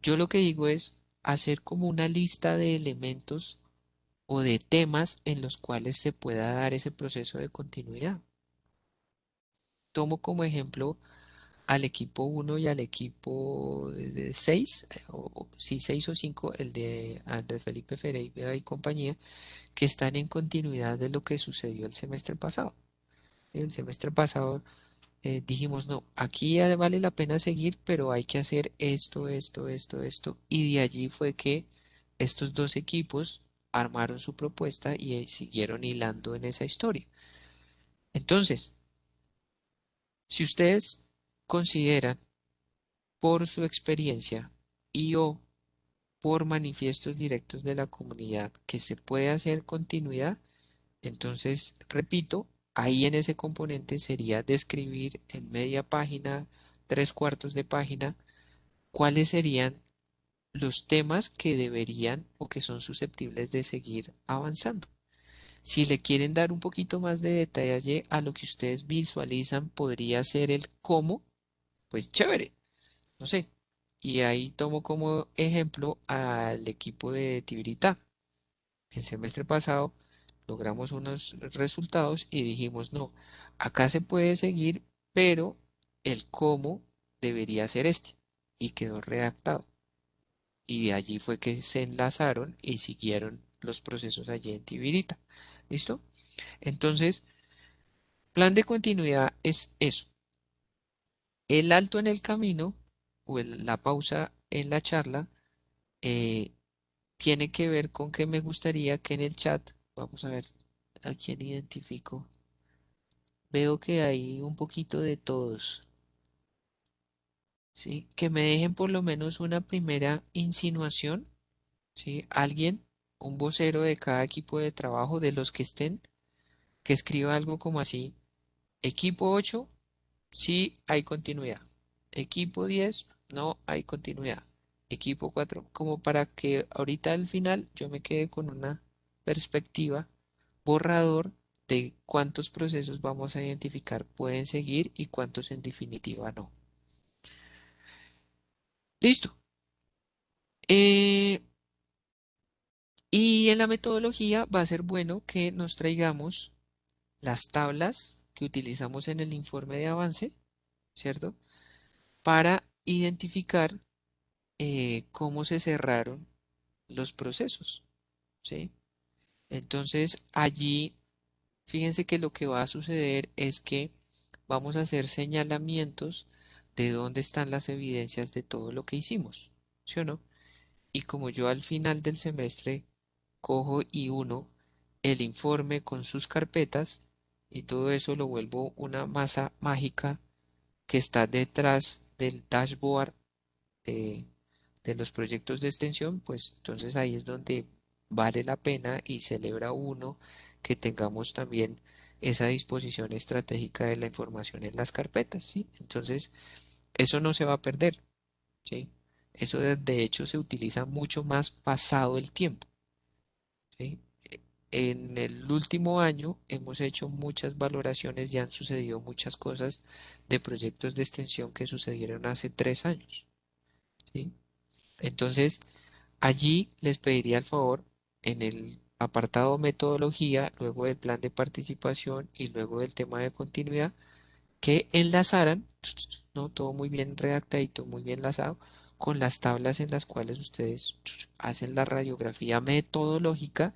yo lo que digo es hacer como una lista de elementos o de temas en los cuales se pueda dar ese proceso de continuidad. Tomo como ejemplo al equipo uno y al equipo de 6, sí, 6 o 5, el de Andrés Felipe Ferreira y compañía, que están en continuidad de lo que sucedió el semestre pasado. El semestre pasado dijimos, no, aquí ya vale la pena seguir, pero hay que hacer esto, esto, esto, esto. Y de allí fue que estos dos equipos armaron su propuesta y siguieron hilando en esa historia. Entonces, si ustedes consideran por su experiencia y o por manifiestos directos de la comunidad que se puede hacer continuidad, entonces, repito, ahí en ese componente sería describir en media página, tres cuartos de página, cuáles serían los temas que deberían o que son susceptibles de seguir avanzando. Si le quieren dar un poquito más de detalle a lo que ustedes visualizan, podría ser el cómo, pues chévere, no sé. Y ahí tomo como ejemplo al equipo de Tibirita. El semestre pasado logramos unos resultados y dijimos, no, acá se puede seguir, pero el cómo debería ser este. Y quedó redactado. Y allí fue que se enlazaron y siguieron los procesos allí en Tibirita. ¿Listo? Entonces, plan de continuidad es eso. El alto en el camino o la pausa en la charla eh, tiene que ver con que me gustaría que en el chat, vamos a ver a quién identifico. Veo que hay un poquito de todos, ¿sí? Que me dejen por lo menos una primera insinuación, ¿sí? Alguien, un vocero de cada equipo de trabajo, de los que estén, que escriba algo como así. Equipo 8, sí hay continuidad. Equipo 10, no hay continuidad. Equipo 4, como para que ahorita al final yo me quede con una perspectiva borrador de cuántos procesos vamos a identificar pueden seguir y cuántos en definitiva no. Listo. Eh, y en la metodología va a ser bueno que nos traigamos las tablas que utilizamos en el informe de avance, ¿cierto? Para identificar cómo se cerraron los procesos, ¿sí? Entonces allí, fíjense que lo que va a suceder es que vamos a hacer señalamientos de dónde están las evidencias de todo lo que hicimos, ¿sí o no? Y como yo al final del semestre cojo y uno el informe con sus carpetas y todo eso lo vuelvo una masa mágica que está detrás del dashboard de, de los proyectos de extensión, pues entonces ahí es donde vale la pena y celebra uno que tengamos también esa disposición estratégica de la información en las carpetas, ¿sí? Entonces, eso no se va a perder, ¿sí? Eso de hecho se utiliza mucho más pasado el tiempo, ¿sí? En el último año hemos hecho muchas valoraciones y han sucedido muchas cosas de proyectos de extensión que sucedieron hace 3 años, ¿sí? Entonces, allí les pediría el favor en el apartado metodología, luego del plan de participación y luego del tema de continuidad, que enlazaran, ¿no? Todo muy bien redactadito, muy bien enlazado, con las tablas en las cuales ustedes hacen la radiografía metodológica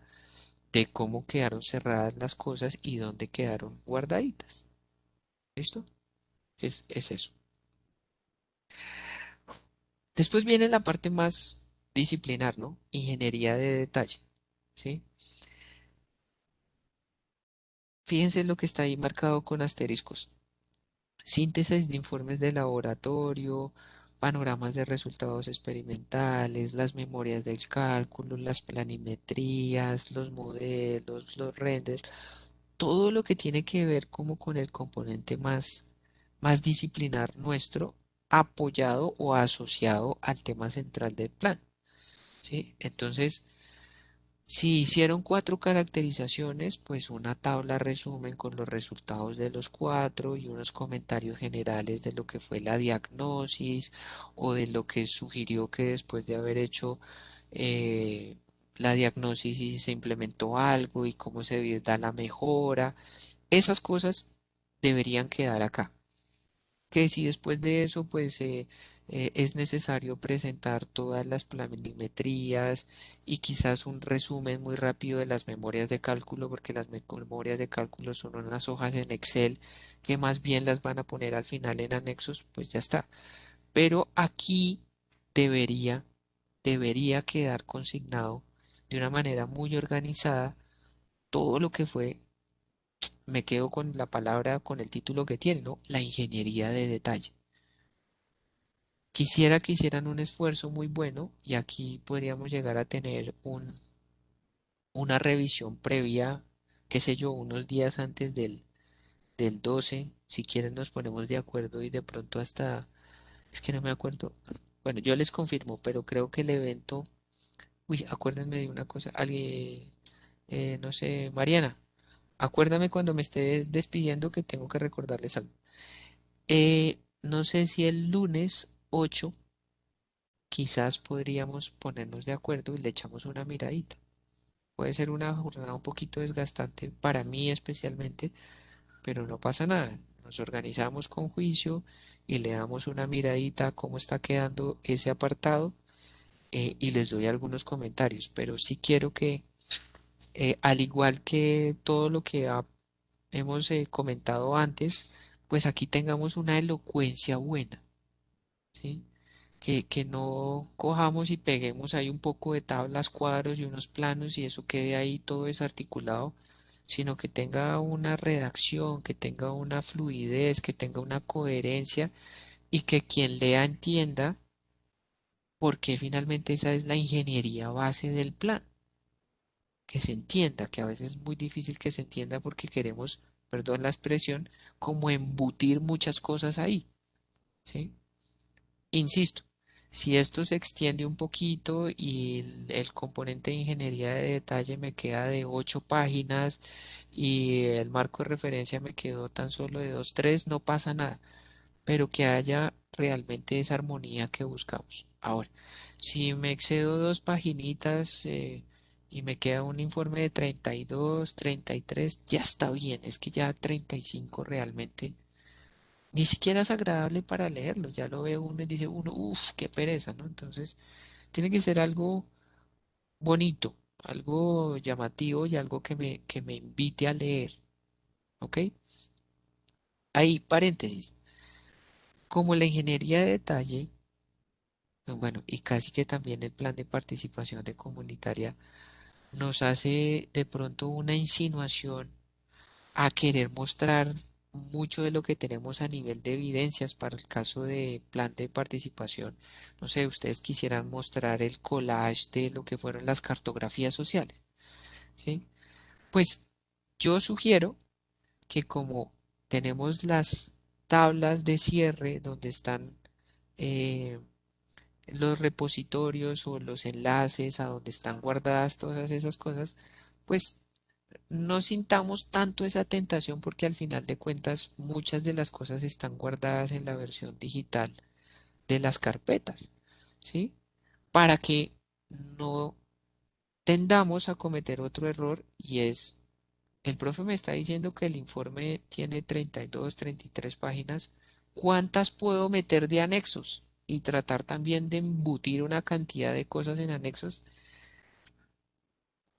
de cómo quedaron cerradas las cosas y dónde quedaron guardaditas. ¿Listo? Es eso. Después viene la parte más disciplinar, ¿no? Ingeniería de detalle, ¿sí? Fíjense lo que está ahí marcado con asteriscos. Síntesis de informes de laboratorio, panoramas de resultados experimentales, las memorias del cálculo, las planimetrías, los modelos, los renders, todo lo que tiene que ver como con el componente más disciplinar nuestro, apoyado o asociado al tema central del plan, ¿sí? Entonces, si hicieron 4 caracterizaciones, pues una tabla resumen con los resultados de los 4 y unos comentarios generales de lo que fue la diagnosis o de lo que sugirió que después de haber hecho eh, la diagnosis y se implementó algo y cómo da la mejora. Esas cosas deberían quedar acá. Que si después de eso, pues es necesario presentar todas las planimetrías y quizás un resumen muy rápido de las memorias de cálculo, porque las memorias de cálculo son unas hojas en Excel que más bien las van a poner al final en anexos, pues ya está. Pero aquí debería, debería quedar consignado de una manera muy organizada todo lo que fue, me quedo con la palabra, con el título que tiene, ¿no? La ingeniería de detalle. Quisiera que hicieran un esfuerzo muy bueno y aquí podríamos llegar a tener una revisión previa, qué sé yo, unos días antes del 12. Si quieren nos ponemos de acuerdo y de pronto hasta, es que no me acuerdo, bueno, yo les confirmo, pero creo que el evento, uy, acuérdenme de una cosa, alguien, no sé, Mariana, acuérdame cuando me esté despidiendo que tengo que recordarles algo. No sé si el lunes 8 quizás podríamos ponernos de acuerdo y le echamos una miradita. Puede ser una jornada un poquito desgastante para mí especialmente, pero no pasa nada. Nos organizamos con juicio y le damos una miradita a cómo está quedando ese apartado y les doy algunos comentarios, pero sí quiero que, al igual que todo lo que hemos comentado antes, pues aquí tengamos una elocuencia buena, ¿sí? Que no cojamos y peguemos ahí un poco de tablas, cuadros y unos planos y eso quede ahí todo desarticulado, sino que tenga una redacción, que tenga una fluidez, que tenga una coherencia y que quien lea entienda porque finalmente esa es la ingeniería base del plan, que se entienda, que a veces es muy difícil que se entienda porque queremos, perdón la expresión, como embutir muchas cosas ahí, ¿sí? Insisto, si esto se extiende un poquito y el componente de ingeniería de detalle me queda de 8 páginas y el marco de referencia me quedó tan solo de 2, 3, no pasa nada, pero que haya realmente esa armonía que buscamos. Ahora, si me excedo 2 paginitas y me queda un informe de 32, 33, ya está bien, es que ya 35 realmente ni siquiera es agradable para leerlo, ya lo ve uno y dice uno, uff, qué pereza, ¿no? Entonces, tiene que ser algo bonito, algo llamativo y algo que me invite a leer, ¿ok? Ahí, paréntesis, como la ingeniería de detalle, bueno, y casi que también el plan de participación de comunitaria, nos hace de pronto una insinuación a querer mostrar mucho de lo que tenemos a nivel de evidencias para el caso de plan de participación. No sé, ustedes quisieran mostrar el collage de lo que fueron las cartografías sociales, ¿sí? Pues yo sugiero que como tenemos las tablas de cierre donde están eh, los repositorios o los enlaces a donde están guardadas todas esas cosas, pues no sintamos tanto esa tentación porque al final de cuentas muchas de las cosas están guardadas en la versión digital de las carpetas, ¿sí? Para que no tendamos a cometer otro error y es, el profe me está diciendo que el informe tiene 32, 33 páginas, ¿cuántas puedo meter de anexos? Y tratar también de embutir una cantidad de cosas en anexos,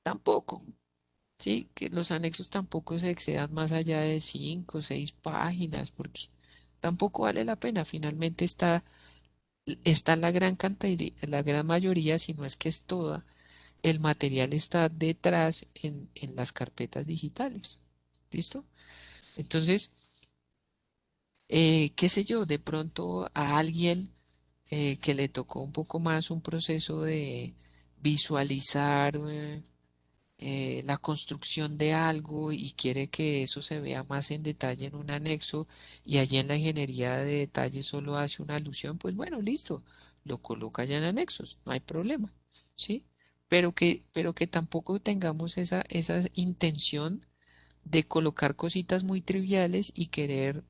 tampoco. Sí, que los anexos tampoco se excedan más allá de 5 o 6 páginas, porque tampoco vale la pena. Finalmente está la gran cantidad, la gran mayoría, si no es que es toda, el material está detrás en las carpetas digitales. ¿Listo? Entonces, qué sé yo, de pronto a alguien que le tocó un poco más un proceso de visualizar. La construcción de algo y quiere que eso se vea más en detalle en un anexo y allí en la ingeniería de detalle solo hace una alusión, pues bueno, listo, lo coloca ya en anexos, no hay problema, ¿sí? Pero que tampoco tengamos esa intención de colocar cositas muy triviales y querer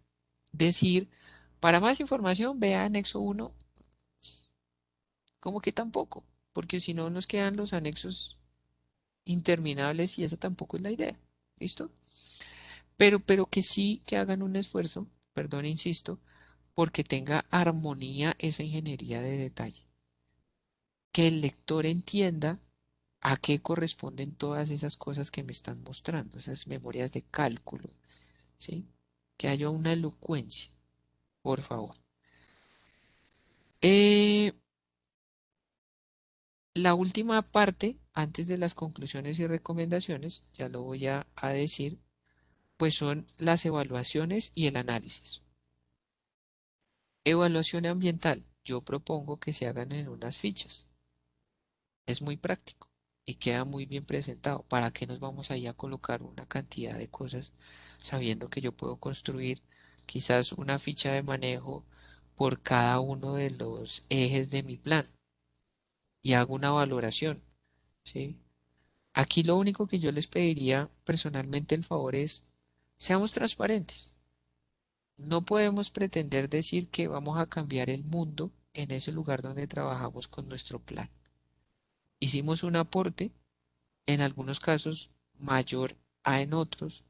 decir, para más información, vea anexo 1, como que tampoco, porque si no nos quedan los anexos interminables y esa tampoco es la idea. ¿Listo? Pero que sí que hagan un esfuerzo, perdón, insisto, porque tenga armonía esa ingeniería de detalle. Que el lector entienda a qué corresponden todas esas cosas que me están mostrando, esas memorias de cálculo, ¿sí? Que haya una elocuencia, por favor. Eh, la última parte, antes de las conclusiones y recomendaciones, ya lo voy a decir, pues son las evaluaciones y el análisis. Evaluación ambiental. Yo propongo que se hagan en unas fichas. Es muy práctico y queda muy bien presentado. ¿Para qué nos vamos ahí a colocar una cantidad de cosas sabiendo que yo puedo construir quizás una ficha de manejo por cada uno de los ejes de mi plan y hago una valoración, ¿sí? Aquí lo único que yo les pediría personalmente el favor es, seamos transparentes. No podemos pretender decir que vamos a cambiar el mundo en ese lugar donde trabajamos con nuestro plan. Hicimos un aporte, en algunos casos mayor a en otros,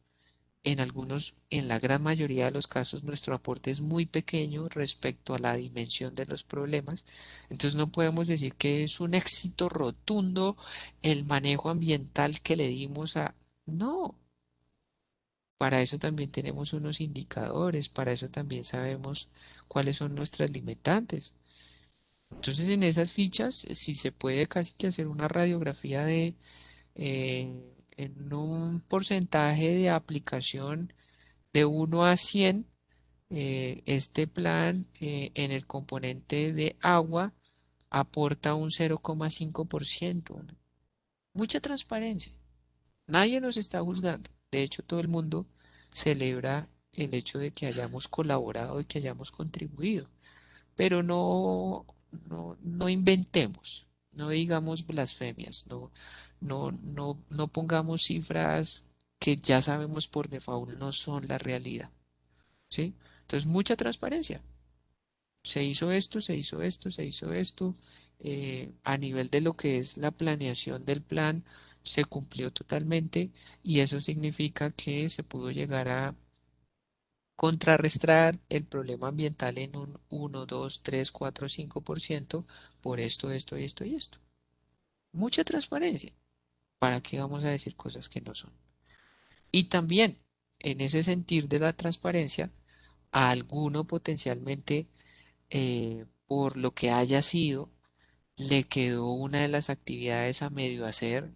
en algunos, en la gran mayoría de los casos, nuestro aporte es muy pequeño respecto a la dimensión de los problemas. Entonces no podemos decir que es un éxito rotundo el manejo ambiental que le dimos a... No, para eso también tenemos unos indicadores, para eso también sabemos cuáles son nuestras limitantes. Entonces, en esas fichas, si se puede casi que hacer una radiografía de en un porcentaje de aplicación de 1 a 100, este plan en el componente de agua aporta un 0,5%. Mucha transparencia. Nadie nos está juzgando. De hecho, todo el mundo celebra el hecho de que hayamos colaborado y que hayamos contribuido. Pero no inventemos, no digamos blasfemias, no pongamos cifras que ya sabemos por default no son la realidad, ¿sí? Entonces, mucha transparencia. Se hizo esto, se hizo esto, se hizo esto. A nivel de lo que es la planeación del plan, se cumplió totalmente y eso significa que se pudo llegar a contrarrestar el problema ambiental en un 1, 2, 3, 4, 5% por esto, esto, esto y esto. Mucha transparencia. ¿Para qué vamos a decir cosas que no son? Y también, en ese sentir de la transparencia, a alguno potencialmente, por lo que haya sido, le quedó una de las actividades a medio hacer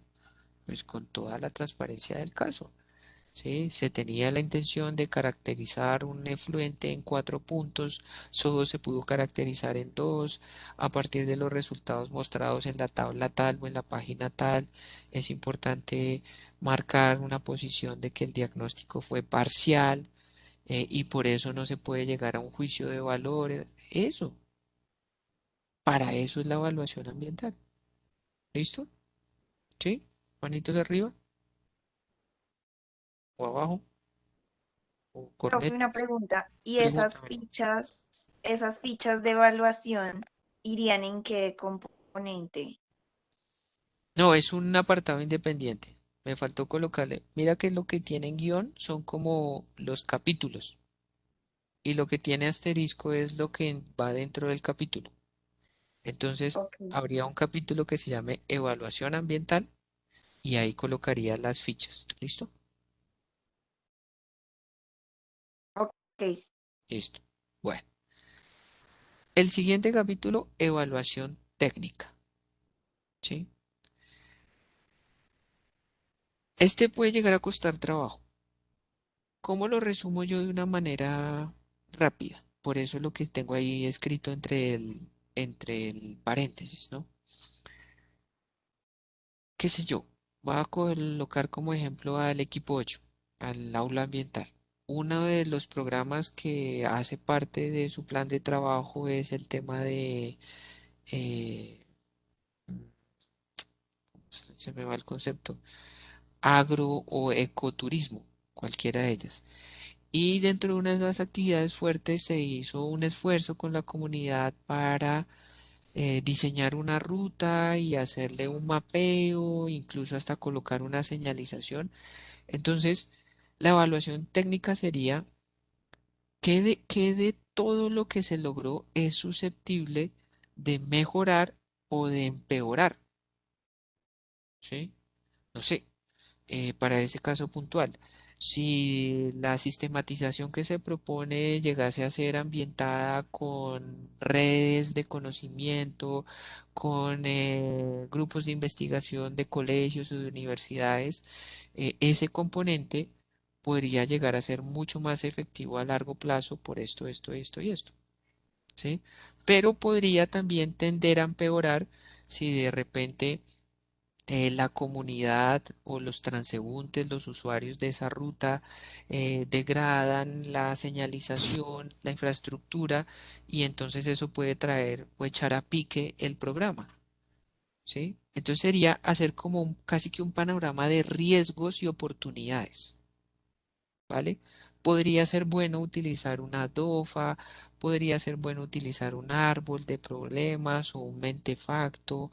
pues con toda la transparencia del caso. ¿Sí? Se tenía la intención de caracterizar un efluente en 4 puntos, solo se pudo caracterizar en dos. A partir de los resultados mostrados en la tabla tal o en la página tal, es importante marcar una posición de que el diagnóstico fue parcial, y por eso no se puede llegar a un juicio de valor. Eso, para eso es la evaluación ambiental. ¿Listo? ¿Sí? Manitos arriba o abajo o Profe, corneta. una pregunta. ¿Y Pregúntame. esas fichas de evaluación irían en qué componente? No, es un apartado independiente. Me faltó colocarle. Mira que lo que tiene en guión son como los capítulos y lo que tiene asterisco es lo que va dentro del capítulo. Entonces, Ok, habría un capítulo que se llame evaluación ambiental y ahí colocaría las fichas. ¿Listo? ok. Listo. Bueno, el siguiente capítulo, evaluación técnica. ¿Sí? Este puede llegar a costar trabajo. ¿Cómo lo resumo yo de una manera rápida? Por eso es lo que tengo ahí escrito entre el paréntesis, ¿no? ¿Qué sé yo? Voy a colocar como ejemplo al equipo 8, al aula ambiental. Uno de los programas que hace parte de su plan de trabajo es el tema de, eh, se me va el concepto, agro o ecoturismo, cualquiera de ellas. Y dentro de una de las actividades fuertes se hizo un esfuerzo con la comunidad para diseñar una ruta y hacerle un mapeo, incluso hasta colocar una señalización. Entonces, la evaluación técnica sería qué de todo lo que se logró es susceptible de mejorar o de empeorar, ¿sí? No sé. Para ese caso puntual. Si la sistematización que se propone llegase a ser ambientada con redes de conocimiento, con grupos de investigación de colegios o de universidades, ese componente podría llegar a ser mucho más efectivo a largo plazo por esto y esto, ¿sí? Pero podría también tender a empeorar si de repente la comunidad o los transeúntes, los usuarios de esa ruta, degradan la señalización, la infraestructura, y entonces eso puede traer o echar a pique el programa, ¿sí? Entonces sería hacer como casi que un panorama de riesgos y oportunidades. ¿Vale? Podría ser bueno utilizar una DOFA, podría ser bueno utilizar un árbol de problemas o un mentefacto,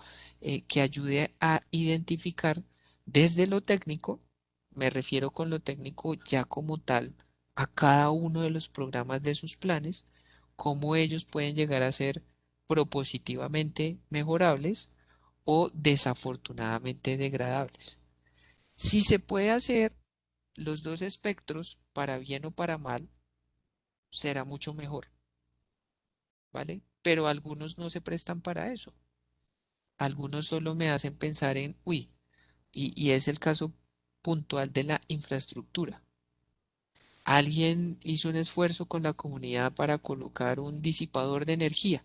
que ayude a identificar desde lo técnico, me refiero con lo técnico ya como tal, a cada uno de los programas de sus planes, cómo ellos pueden llegar a ser propositivamente mejorables o desafortunadamente degradables. Si se puede hacer los dos espectros, para bien o para mal, será mucho mejor, ¿vale? Pero algunos no se prestan para eso. Algunos solo me hacen pensar en, uy, y es el caso puntual de la infraestructura. Alguien hizo un esfuerzo con la comunidad para colocar un disipador de energía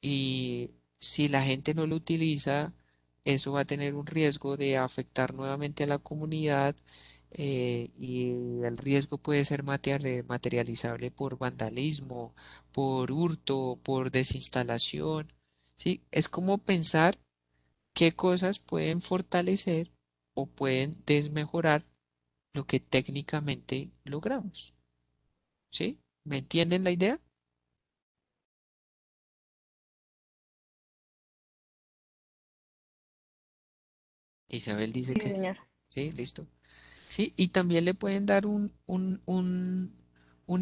y si la gente no lo utiliza, eso va a tener un riesgo de afectar nuevamente a la comunidad, y el riesgo puede ser materializable por vandalismo, por hurto, por desinstalación, ¿sí? Es como pensar qué cosas pueden fortalecer o pueden desmejorar lo que técnicamente logramos, ¿sí? ¿Me entienden la idea? Isabel dice Sí, que sí. señor. Sí, listo. Sí, y también le pueden dar un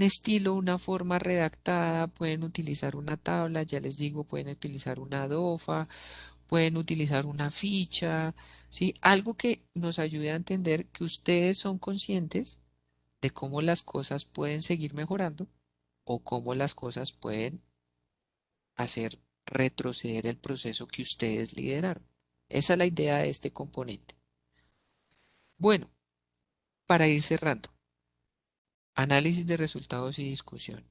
estilo, una forma redactada, pueden utilizar una tabla, ya les digo, pueden utilizar una DOFA, pueden utilizar una ficha, ¿sí? Algo que nos ayude a entender que ustedes son conscientes de cómo las cosas pueden seguir mejorando o cómo las cosas pueden hacer retroceder el proceso que ustedes lideraron. Esa es la idea de este componente. Bueno, para ir cerrando, análisis de resultados y discusión.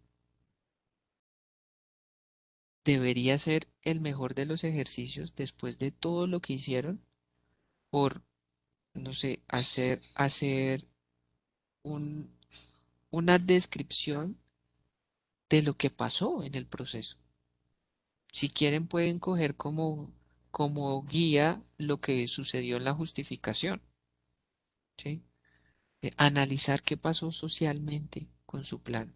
Debería ser el mejor de los ejercicios después de todo lo que hicieron por, no sé, hacer un- una descripción de lo que pasó en el proceso. Si quieren pueden coger como guía lo que sucedió en la justificación, ¿sí? Analizar qué pasó socialmente con su plan,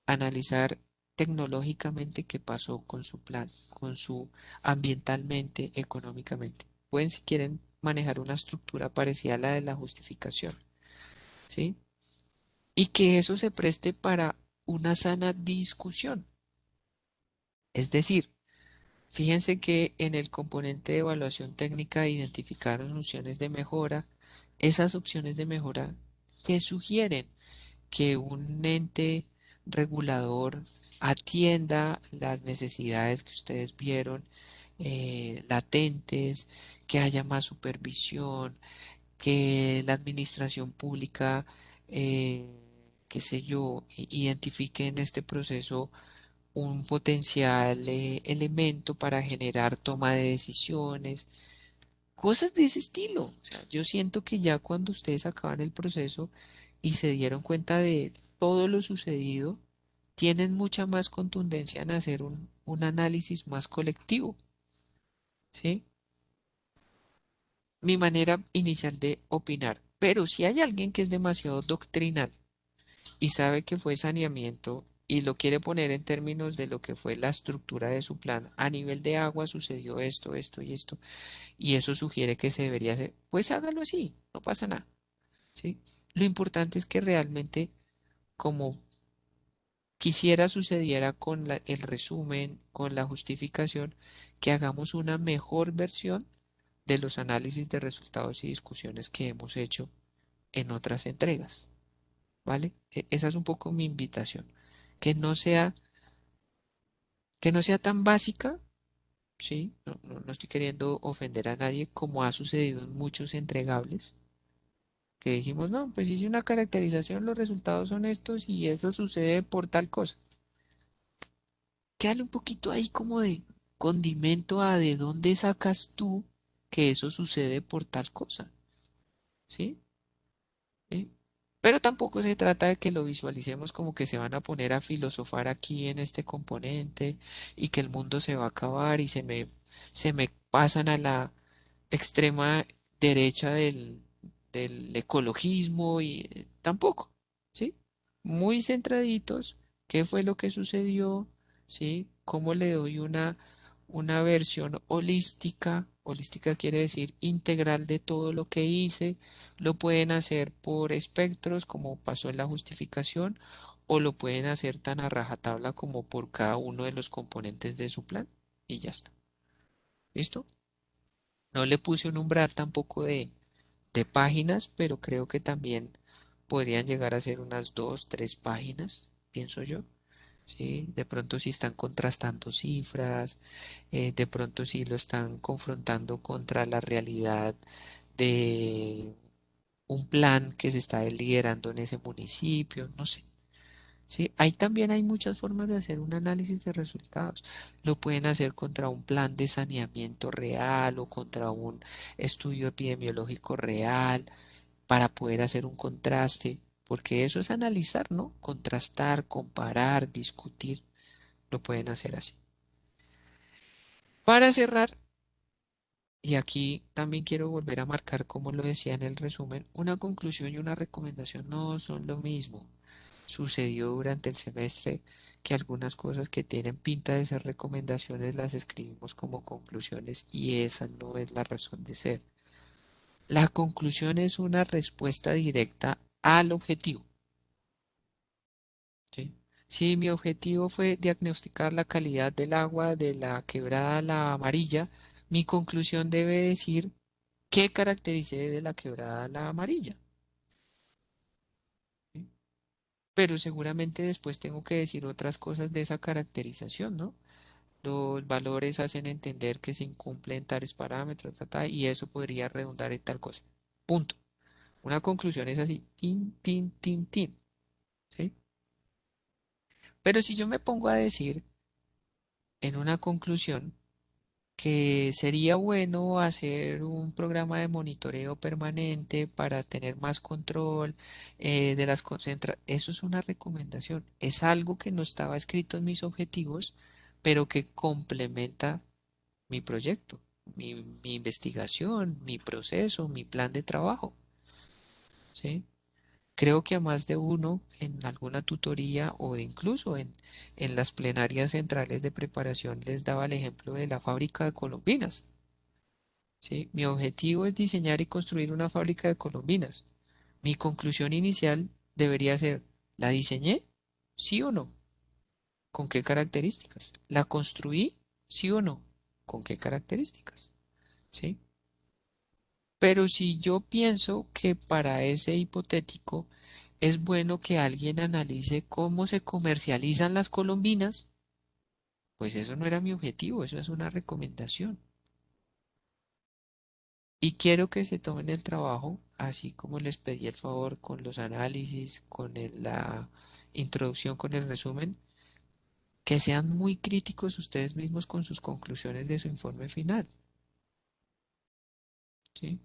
analizar tecnológicamente qué pasó con su plan, con su ambientalmente, económicamente. Pueden, si quieren, manejar una estructura parecida a la de la justificación, ¿sí? Y que eso se preste para una sana discusión. Es decir, fíjense que en el componente de evaluación técnica identificaron opciones de mejora. Esas opciones de mejora que sugieren que un ente regulador atienda las necesidades que ustedes vieron latentes, que haya más supervisión, que la administración pública, eh, qué sé yo, identifique en este proceso un potencial elemento para generar toma de decisiones, cosas de ese estilo. O sea, yo siento que ya cuando ustedes acaban el proceso y se dieron cuenta de todo lo sucedido, tienen mucha más contundencia en hacer un análisis más colectivo, ¿sí? Mi manera inicial de opinar. Pero si hay alguien que es demasiado doctrinal y sabe que fue saneamiento y lo quiere poner en términos de lo que fue la estructura de su plan, a nivel de agua sucedió esto, esto y esto, y eso sugiere que se debería hacer, pues hágalo así, no pasa nada, ¿sí? Lo importante es que realmente, como quisiera sucediera con el resumen, con la justificación, que hagamos una mejor versión de los análisis de resultados y discusiones que hemos hecho en otras entregas, ¿vale? Esa es un poco mi invitación, que no sea, que no sea tan básica, ¿sí? No estoy queriendo ofender a nadie como ha sucedido en muchos entregables que dijimos, no, pues hice una caracterización, los resultados son estos y eso sucede por tal cosa. Quédale un poquito ahí como de condimento a de dónde sacas tú que eso sucede por tal cosa, ¿sí? ¿Sí? Pero tampoco se trata de que lo visualicemos como que se van a poner a filosofar aquí en este componente y que el mundo se va a acabar y se me pasan a la extrema derecha del ecologismo y tampoco, ¿sí? Muy centraditos, ¿qué fue lo que sucedió? ¿Sí? ¿Cómo le doy una versión holística? Holística quiere decir integral de todo lo que hice. Lo pueden hacer por espectros, como pasó en la justificación, o lo pueden hacer tan a rajatabla como por cada uno de los componentes de su plan. Y ya está. ¿Listo? No le puse un umbral tampoco de páginas, pero creo que también podrían llegar a ser unas 2, 3 páginas, pienso yo. Sí, de pronto si están contrastando cifras, de pronto si lo están confrontando contra la realidad de un plan que se está liderando en ese municipio, no sé. Sí, ahí también hay muchas formas de hacer un análisis de resultados. Lo pueden hacer contra un plan de saneamiento real o contra un estudio epidemiológico real para poder hacer un contraste, porque eso es analizar, ¿no? Contrastar, comparar, discutir, lo pueden hacer así. Para cerrar, y aquí también quiero volver a marcar, como lo decía en el resumen, una conclusión y una recomendación no son lo mismo. Sucedió durante el semestre que algunas cosas que tienen pinta de ser recomendaciones las escribimos como conclusiones y esa no es la razón de ser. La conclusión es una respuesta directa al objetivo, ¿sí? Si mi objetivo fue diagnosticar la calidad del agua de la quebrada La Amarilla, mi conclusión debe decir qué caractericé de la quebrada La Amarilla, ¿sí? Pero seguramente después tengo que decir otras cosas de esa caracterización, ¿no? los valores hacen entender que se incumplen tales parámetros, y eso podría redundar en tal cosa. Punto. Una conclusión es así, tin, tin, tin, tin, ¿sí? Pero si yo me pongo a decir en una conclusión que sería bueno hacer un programa de monitoreo permanente para tener más control de las concentraciones, eso es una recomendación, es algo que no estaba escrito en mis objetivos, pero que complementa mi proyecto, mi investigación, mi proceso, mi plan de trabajo, ¿sí? Creo que a más de uno en alguna tutoría o incluso en las plenarias centrales de preparación les daba el ejemplo de la fábrica de colombinas, ¿sí? Mi objetivo es diseñar y construir una fábrica de colombinas. Mi conclusión inicial debería ser, ¿la diseñé? ¿Sí o no? ¿Con qué características? ¿La construí? ¿Sí o no? ¿Con qué características? ¿Sí? Pero si yo pienso que para ese hipotético es bueno que alguien analice cómo se comercializan las colombinas, pues eso no era mi objetivo, eso es una recomendación. Y quiero que se tomen el trabajo, así como les pedí el favor con los análisis, con la introducción, con el resumen, que sean muy críticos ustedes mismos con sus conclusiones de su informe final, ¿sí?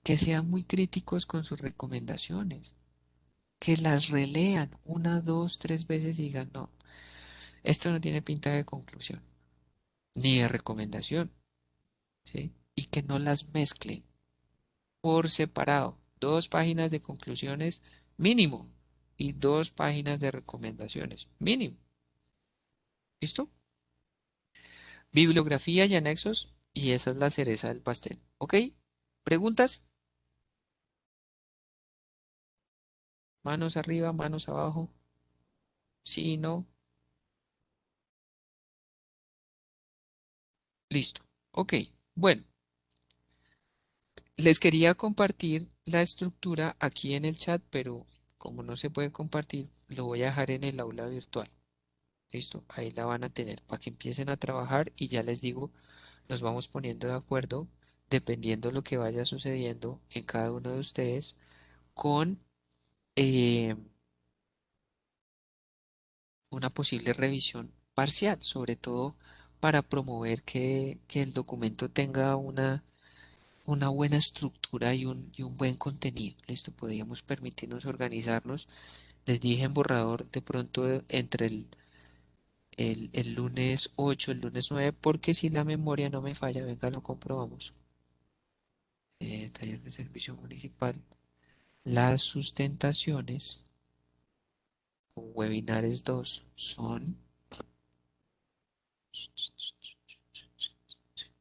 Que sean muy críticos con sus recomendaciones, que las relean una, dos, tres veces y digan, no, esto no tiene pinta de conclusión, ni de recomendación, ¿sí? Y que no las mezclen por separado. Dos páginas de conclusiones mínimo y dos páginas de recomendaciones mínimo. ¿Listo? Bibliografía y anexos y esa es la cereza del pastel. ¿Ok? ¿Preguntas? Manos arriba, manos abajo. Sí, no. Listo. Ok. Bueno, les quería compartir la estructura aquí en el chat, pero como no se puede compartir, lo voy a dejar en el aula virtual. ¿Listo? Ahí la van a tener para que empiecen a trabajar y ya les digo, nos vamos poniendo de acuerdo dependiendo lo que vaya sucediendo en cada uno de ustedes con eh, una posible revisión parcial, sobre todo para promover que el documento tenga una buena estructura y un buen contenido. Listo, podríamos permitirnos organizarnos. Les dije en borrador de pronto entre el lunes 8, el lunes 9, porque si la memoria no me falla, venga, lo comprobamos. Taller de servicio municipal. Las sustentaciones con webinares 2 son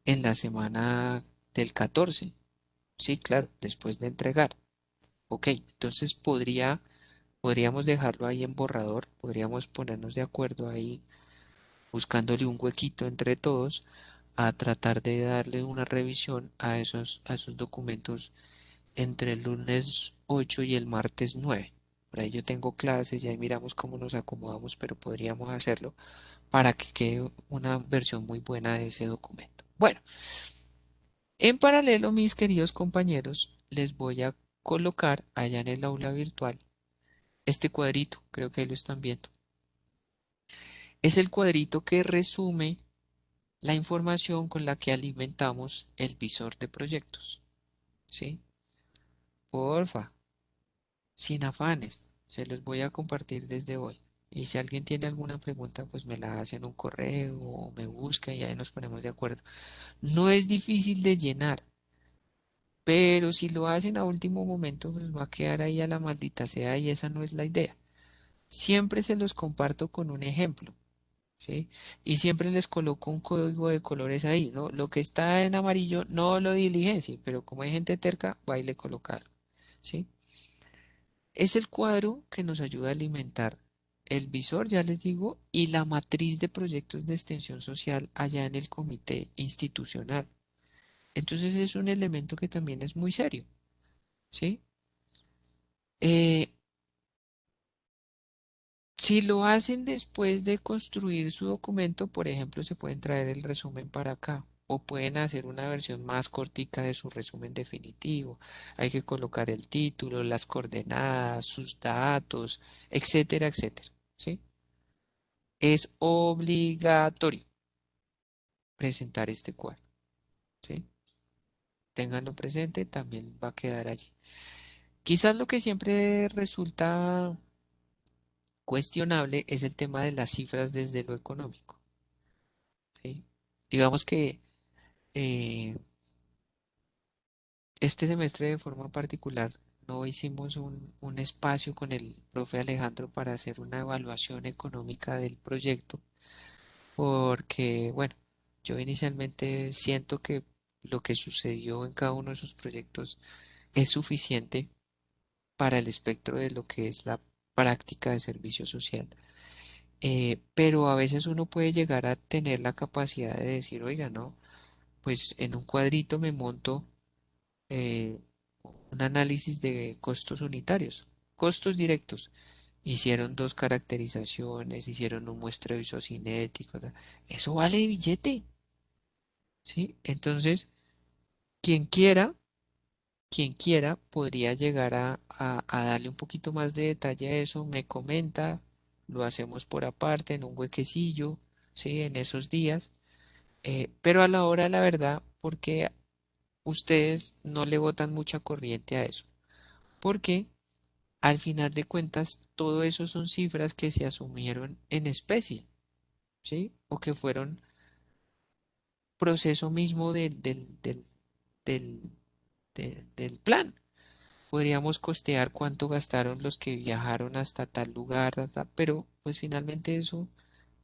en la semana del 14. Sí, claro, después de entregar. Ok, entonces podríamos dejarlo ahí en borrador, podríamos ponernos de acuerdo ahí, buscándole un huequito entre todos, a tratar de darle una revisión a esos documentos entre el lunes 8 y el martes 9. Por ahí yo tengo clases y ahí miramos cómo nos acomodamos, pero podríamos hacerlo para que quede una versión muy buena de ese documento. Bueno, en paralelo, mis queridos compañeros, les voy a colocar allá en el aula virtual este cuadrito, creo que ahí lo están viendo. Es el cuadrito que resume la información con la que alimentamos el visor de proyectos. ¿Sí? Porfa, sin afanes, se los voy a compartir desde hoy. Y si alguien tiene alguna pregunta, pues me la hace en un correo o me busca y ahí nos ponemos de acuerdo. No es difícil de llenar, pero si lo hacen a último momento, pues va a quedar ahí a la maldita sea y esa no es la idea. Siempre se los comparto con un ejemplo, ¿sí? Y siempre les coloco un código de colores ahí, ¿no? Lo que está en amarillo no lo diligencie, pero como hay gente terca, va y le colocar, ¿sí? Es el cuadro que nos ayuda a alimentar el visor, ya les digo, y la matriz de proyectos de extensión social allá en el comité institucional. Entonces es un elemento que también es muy serio, ¿sí? Eh, Si lo hacen después de construir su documento, por ejemplo, se pueden traer el resumen para acá o pueden hacer una versión más cortica de su resumen definitivo. Hay que colocar el título, las coordenadas, sus datos, etcétera, etcétera. ¿Sí? Es obligatorio presentar este cuadro. ¿Sí? Ténganlo presente, también va a quedar allí. Quizás lo que siempre resulta cuestionable es el tema de las cifras desde lo económico. ¿Sí? Digamos que eh, este semestre de forma particular no hicimos un espacio con el profe Alejandro para hacer una evaluación económica del proyecto, porque, bueno, yo inicialmente siento que lo que sucedió en cada uno de sus proyectos es suficiente para el espectro de lo que es la práctica de servicio social. Pero a veces uno puede llegar a tener la capacidad de decir, oiga, no, pues en un cuadrito me monto eh, un análisis de costos unitarios, costos directos. Hicieron dos caracterizaciones, hicieron un muestreo isocinético, eso vale billete, ¿sí? Entonces, quien quiera, quien quiera podría llegar a darle un poquito más de detalle a eso, me comenta, lo hacemos por aparte, en un huequecillo, ¿sí? En esos días, pero a la hora, la verdad, porque ustedes no le botan mucha corriente a eso. Porque al final de cuentas, todo eso son cifras que se asumieron en especie, ¿sí? O que fueron proceso mismo del, del plan. Podríamos costear cuánto gastaron los que viajaron hasta tal lugar, pero pues finalmente eso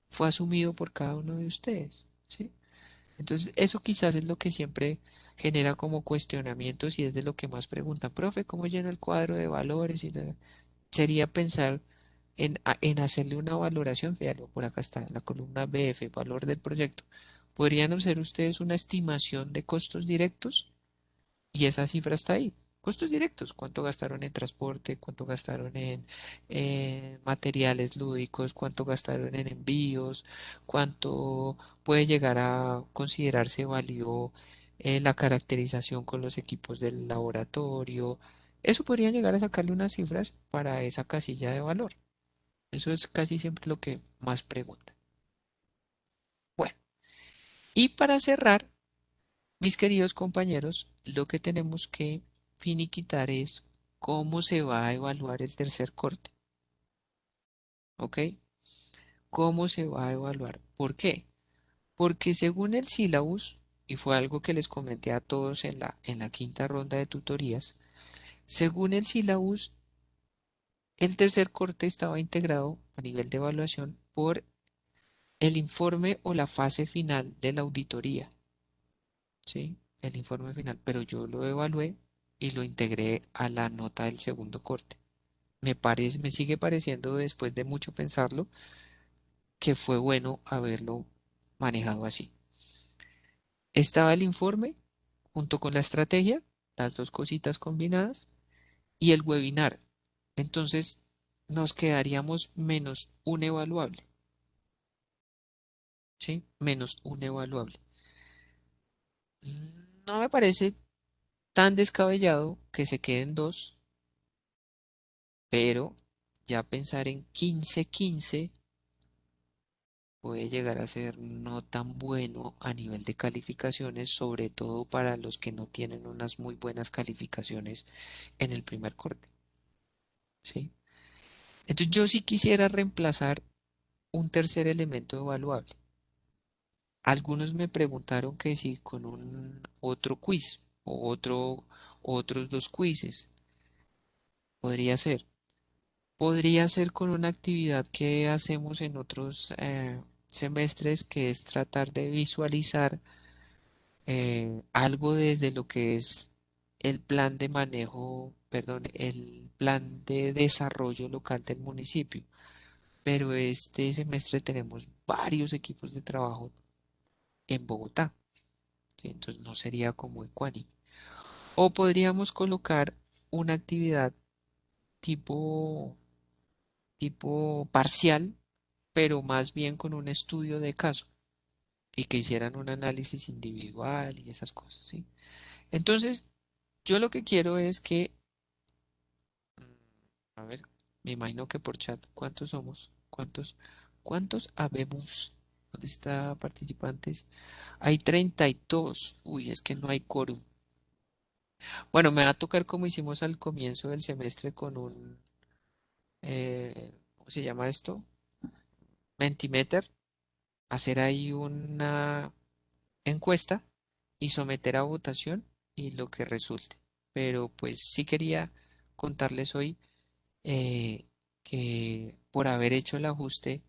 fue asumido por cada uno de ustedes, ¿sí? Entonces, eso quizás es lo que siempre genera como cuestionamientos y es de lo que más preguntan, profe, ¿cómo lleno el cuadro de valores? Y tal? Sería pensar en hacerle una valoración, véalo, por acá está, la columna BF, valor del proyecto. ¿Podrían hacer ustedes una estimación de costos directos? Y esa cifra está ahí. Costos directos, cuánto gastaron en transporte, cuánto gastaron en materiales lúdicos, cuánto gastaron en envíos, cuánto puede llegar a considerarse valió la caracterización con los equipos del laboratorio. Eso podrían llegar a sacarle unas cifras para esa casilla de valor. Eso es casi siempre lo que más preguntan. Bueno, y para cerrar, mis queridos compañeros, lo que tenemos que finiquitar es cómo se va a evaluar el tercer corte, ¿ok? ¿Cómo se va a evaluar? ¿Por qué? Porque según el sílabus, y fue algo que les comenté a todos en la quinta ronda de tutorías, según el sílabus, el tercer corte estaba integrado a nivel de evaluación por el informe o la fase final de la auditoría, ¿sí? El informe final, pero yo lo evalué y lo integré a la nota del segundo corte. Me sigue pareciendo, después de mucho pensarlo, que fue bueno haberlo manejado así. Estaba el informe junto con la estrategia, las dos cositas combinadas, y el webinar. Entonces, nos quedaríamos menos un evaluable, ¿sí? Menos un evaluable. No me parece tan descabellado que se queden dos, pero ya pensar en 15-15 puede llegar a ser no tan bueno a nivel de calificaciones, sobre todo para los que no tienen unas muy buenas calificaciones en el primer corte, ¿sí? Entonces yo sí quisiera reemplazar un tercer elemento evaluable. Algunos me preguntaron que si con un otro quiz o otros dos quizzes podría ser. Podría ser con una actividad que hacemos en otros semestres, que es tratar de visualizar algo desde lo que es el plan de manejo, perdón, el plan de desarrollo local del municipio. Pero este semestre tenemos varios equipos de trabajo en Bogotá, ¿sí? Entonces no sería como ecuánime. O podríamos colocar una actividad tipo tipo parcial, pero más bien con un estudio de caso y que hicieran un análisis individual y esas cosas, ¿sí? Entonces, yo lo que quiero es que, mm, a ver, me imagino que por chat, ¿cuántos somos? ¿Cuántos habemos? ¿Dónde está participantes? Hay 32. Uy, es que no hay quórum. Bueno, me va a tocar como hicimos al comienzo del semestre con un, ¿cómo se llama esto? Mentimeter, hacer ahí una encuesta y someter a votación y lo que resulte. Pero pues sí quería contarles hoy que por haber hecho el ajuste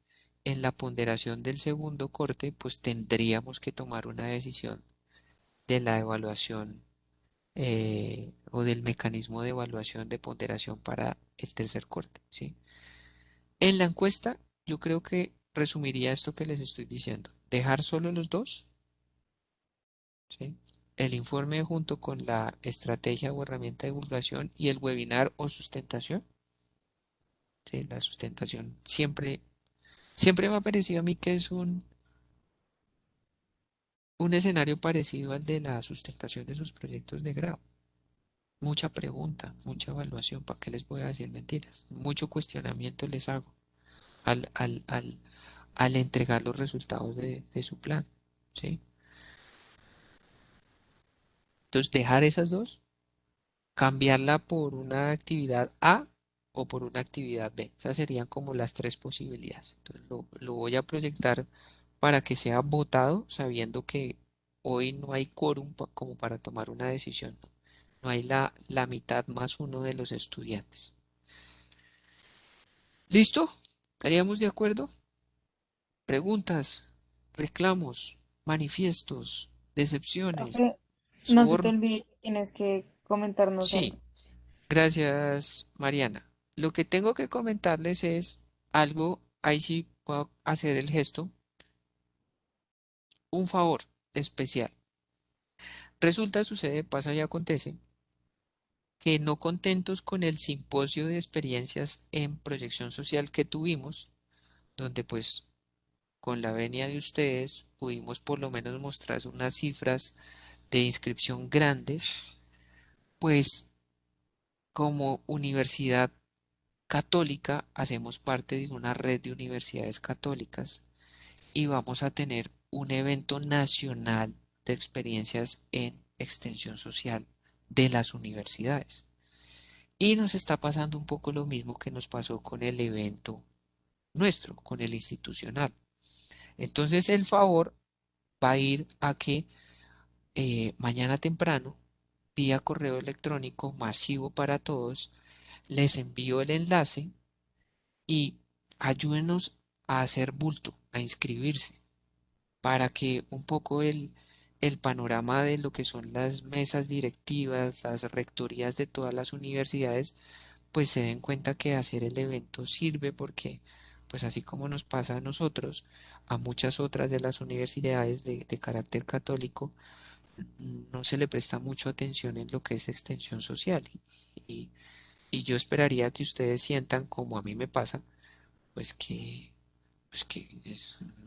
en la ponderación del segundo corte, pues tendríamos que tomar una decisión de la evaluación o del mecanismo de evaluación de ponderación para el tercer corte, ¿sí? En la encuesta, yo creo que resumiría esto que les estoy diciendo. Dejar solo los dos, ¿sí? El informe junto con la estrategia o herramienta de divulgación y el webinar o sustentación. ¿Sí? La sustentación siempre me ha parecido a mí que es un escenario parecido al de la sustentación de sus proyectos de grado. Mucha pregunta, mucha evaluación, ¿para qué les voy a decir mentiras? Mucho cuestionamiento les hago al entregar los resultados de su plan, ¿sí? Entonces, dejar esas dos, cambiarla por una actividad A o por una actividad B. Esas serían como las tres posibilidades. Entonces, lo voy a proyectar para que sea votado sabiendo que hoy no hay quórum como para tomar una decisión. No, no hay la mitad más uno de los estudiantes. ¿Listo? ¿Estaríamos de acuerdo? Preguntas, reclamos, manifiestos, decepciones, Profe, no se te sobornos. olvide que tienes que comentarnos algo. Sí, gracias, Mariana. Lo que tengo que comentarles es algo, ahí sí puedo hacer el gesto, un favor especial. Resulta, sucede, pasa y acontece que no contentos con el simposio de experiencias en proyección social que tuvimos, donde pues con la venia de ustedes pudimos por lo menos mostrar unas cifras de inscripción grandes, pues como universidad católica hacemos parte de una red de universidades católicas y vamos a tener un evento nacional de experiencias en extensión social de las universidades. Y nos está pasando un poco lo mismo que nos pasó con el evento nuestro, con el institucional. Entonces el favor va a ir a que mañana temprano, vía correo electrónico masivo para todos, les envío el enlace y ayúdenos a hacer bulto, a inscribirse, para que un poco el panorama de lo que son las mesas directivas, las rectorías de todas las universidades, pues se den cuenta que hacer el evento sirve porque, pues así como nos pasa a nosotros, a muchas otras de las universidades de carácter católico, no se le presta mucho atención en lo que es extensión social. Y, y yo esperaría que ustedes sientan, como a mí me pasa, pues que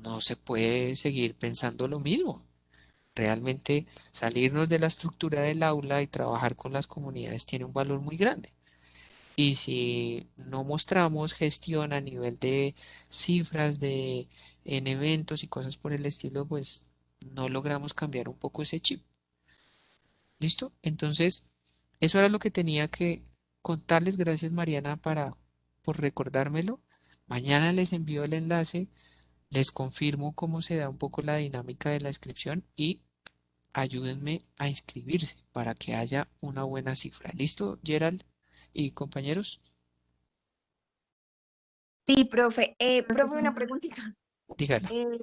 no se puede seguir pensando lo mismo. Realmente salirnos de la estructura del aula y trabajar con las comunidades tiene un valor muy grande. Y si no mostramos gestión a nivel de cifras en eventos y cosas por el estilo, pues no logramos cambiar un poco ese chip. ¿Listo? Entonces, eso era lo que tenía que contarles. Gracias, Mariana, por recordármelo. Mañana les envío el enlace, les confirmo cómo se da un poco la dinámica de la inscripción y ayúdenme a inscribirse para que haya una buena cifra. ¿Listo, Gerald y compañeros? Sí, profe. Profe, una preguntita. Dígala. Eh,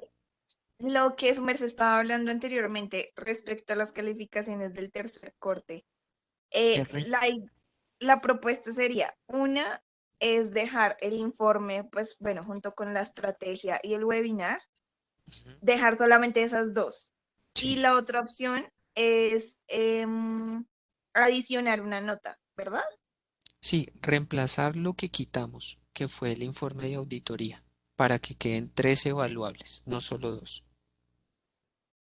lo que Sumer se estaba hablando anteriormente respecto a las calificaciones del tercer corte. eh, R. la, i- la propuesta sería, una es dejar el informe, pues bueno, junto con la estrategia y el webinar, Ujú. dejar solamente esas dos. Y Sí, la otra opción es adicionar una nota, ¿verdad? sí, reemplazar lo que quitamos. que fue el informe de auditoría, para que queden 3 evaluables, no solo 2.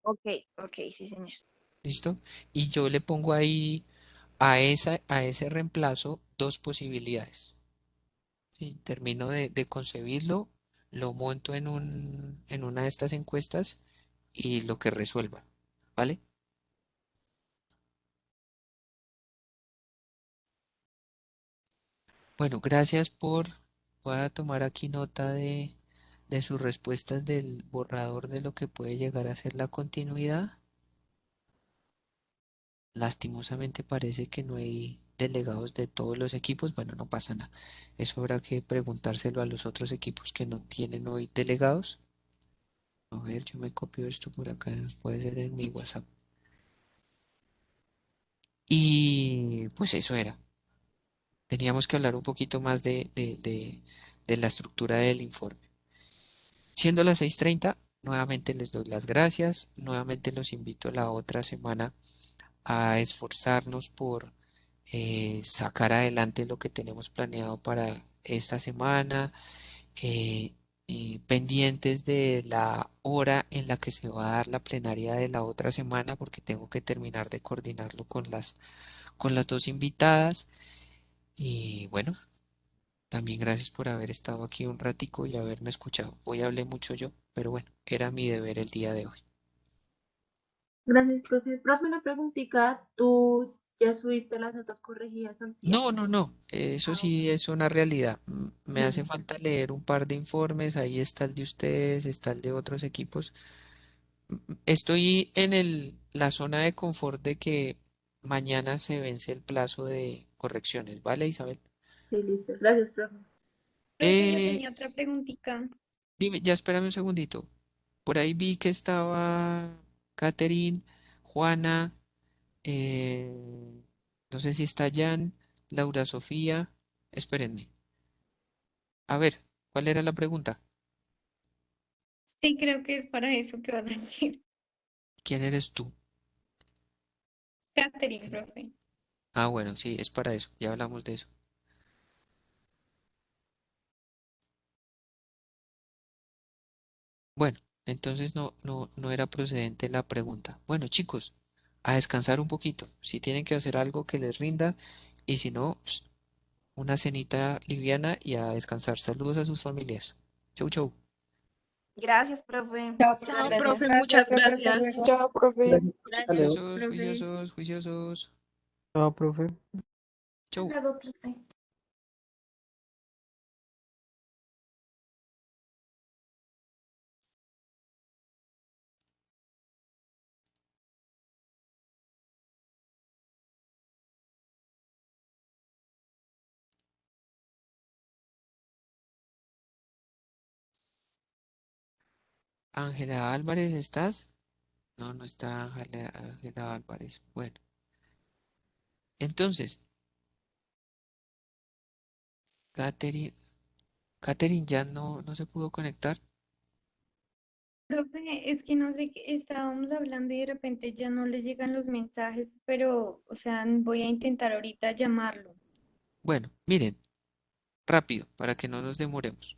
Ok, ok, sí, señor. ¿Listo? Y yo le pongo ahí a ese reemplazo 2 posibilidades. ¿Sí? Termino de concebirlo, lo monto en una de estas encuestas y lo que resuelva. ¿Vale? Bueno, gracias por... Voy a tomar aquí nota de sus respuestas del borrador de lo que puede llegar a ser la continuidad. Lastimosamente parece que no hay delegados de todos los equipos. Bueno, no pasa nada. Eso habrá que preguntárselo a los otros equipos que no tienen hoy delegados. A ver, yo me copio esto por acá. Puede ser en mi WhatsApp. Y pues eso era. Teníamos que hablar un poquito más de la estructura del informe. Siendo las 6:30, nuevamente les doy las gracias. Nuevamente los invito la otra semana a esforzarnos por sacar adelante lo que tenemos planeado para esta semana, eh, pendientes de la hora en la que se va a dar la plenaria de la otra semana, porque tengo que terminar de coordinarlo con las dos invitadas. Y bueno, también gracias por haber estado aquí un ratico y haberme escuchado. Hoy hablé mucho yo, pero bueno, era mi deber el día de hoy. Gracias, profe. Profe, una preguntita. ¿Tú ya subiste las notas corregidas antier? No, no, no, eso Ah, sí ok. es una realidad. Me hace Listo. falta leer un par de informes, ahí está el de ustedes, está el de otros equipos. Estoy en la zona de confort de que mañana se vence el plazo de correcciones, ¿vale, Isabel? Sí, listo. Gracias, profe. Profe, yo Eh, tenía otra preguntita. dime, ya espérame un segundito. Por ahí vi que estaba Catherine, Juana, eh, no sé si está Jan, Laura Sofía. Espérenme. A ver, ¿cuál era la pregunta? Sí, creo que es para eso que vas a decir. ¿Quién eres tú? Catherine, profe. Ah, bueno, sí, es para eso. Ya hablamos de eso. Bueno, entonces no era procedente la pregunta. Bueno, chicos, a descansar un poquito. Si tienen que hacer algo que les rinda y si no, pues, una cenita liviana y a descansar. Saludos a sus familias. Chau, chau. Gracias, profe. Chao, profe, Chao, gracias. profe, Gracias, muchas profe, hasta gracias. luego. Chao, profe. Gracias. Hasta Gracias, luego. Juiciosos, profe. juiciosos, juiciosos. Chao, profe. Hasta Chau. luego, profe. Ángela Álvarez, ¿estás? No, no está Ángela Álvarez. Bueno, entonces, Catherine, Catherine ya no se pudo conectar. Profe, es que no sé qué estábamos hablando y de repente ya no le llegan los mensajes, pero, o sea, voy a intentar ahorita llamarlo. Bueno, miren, rápido, para que no nos demoremos.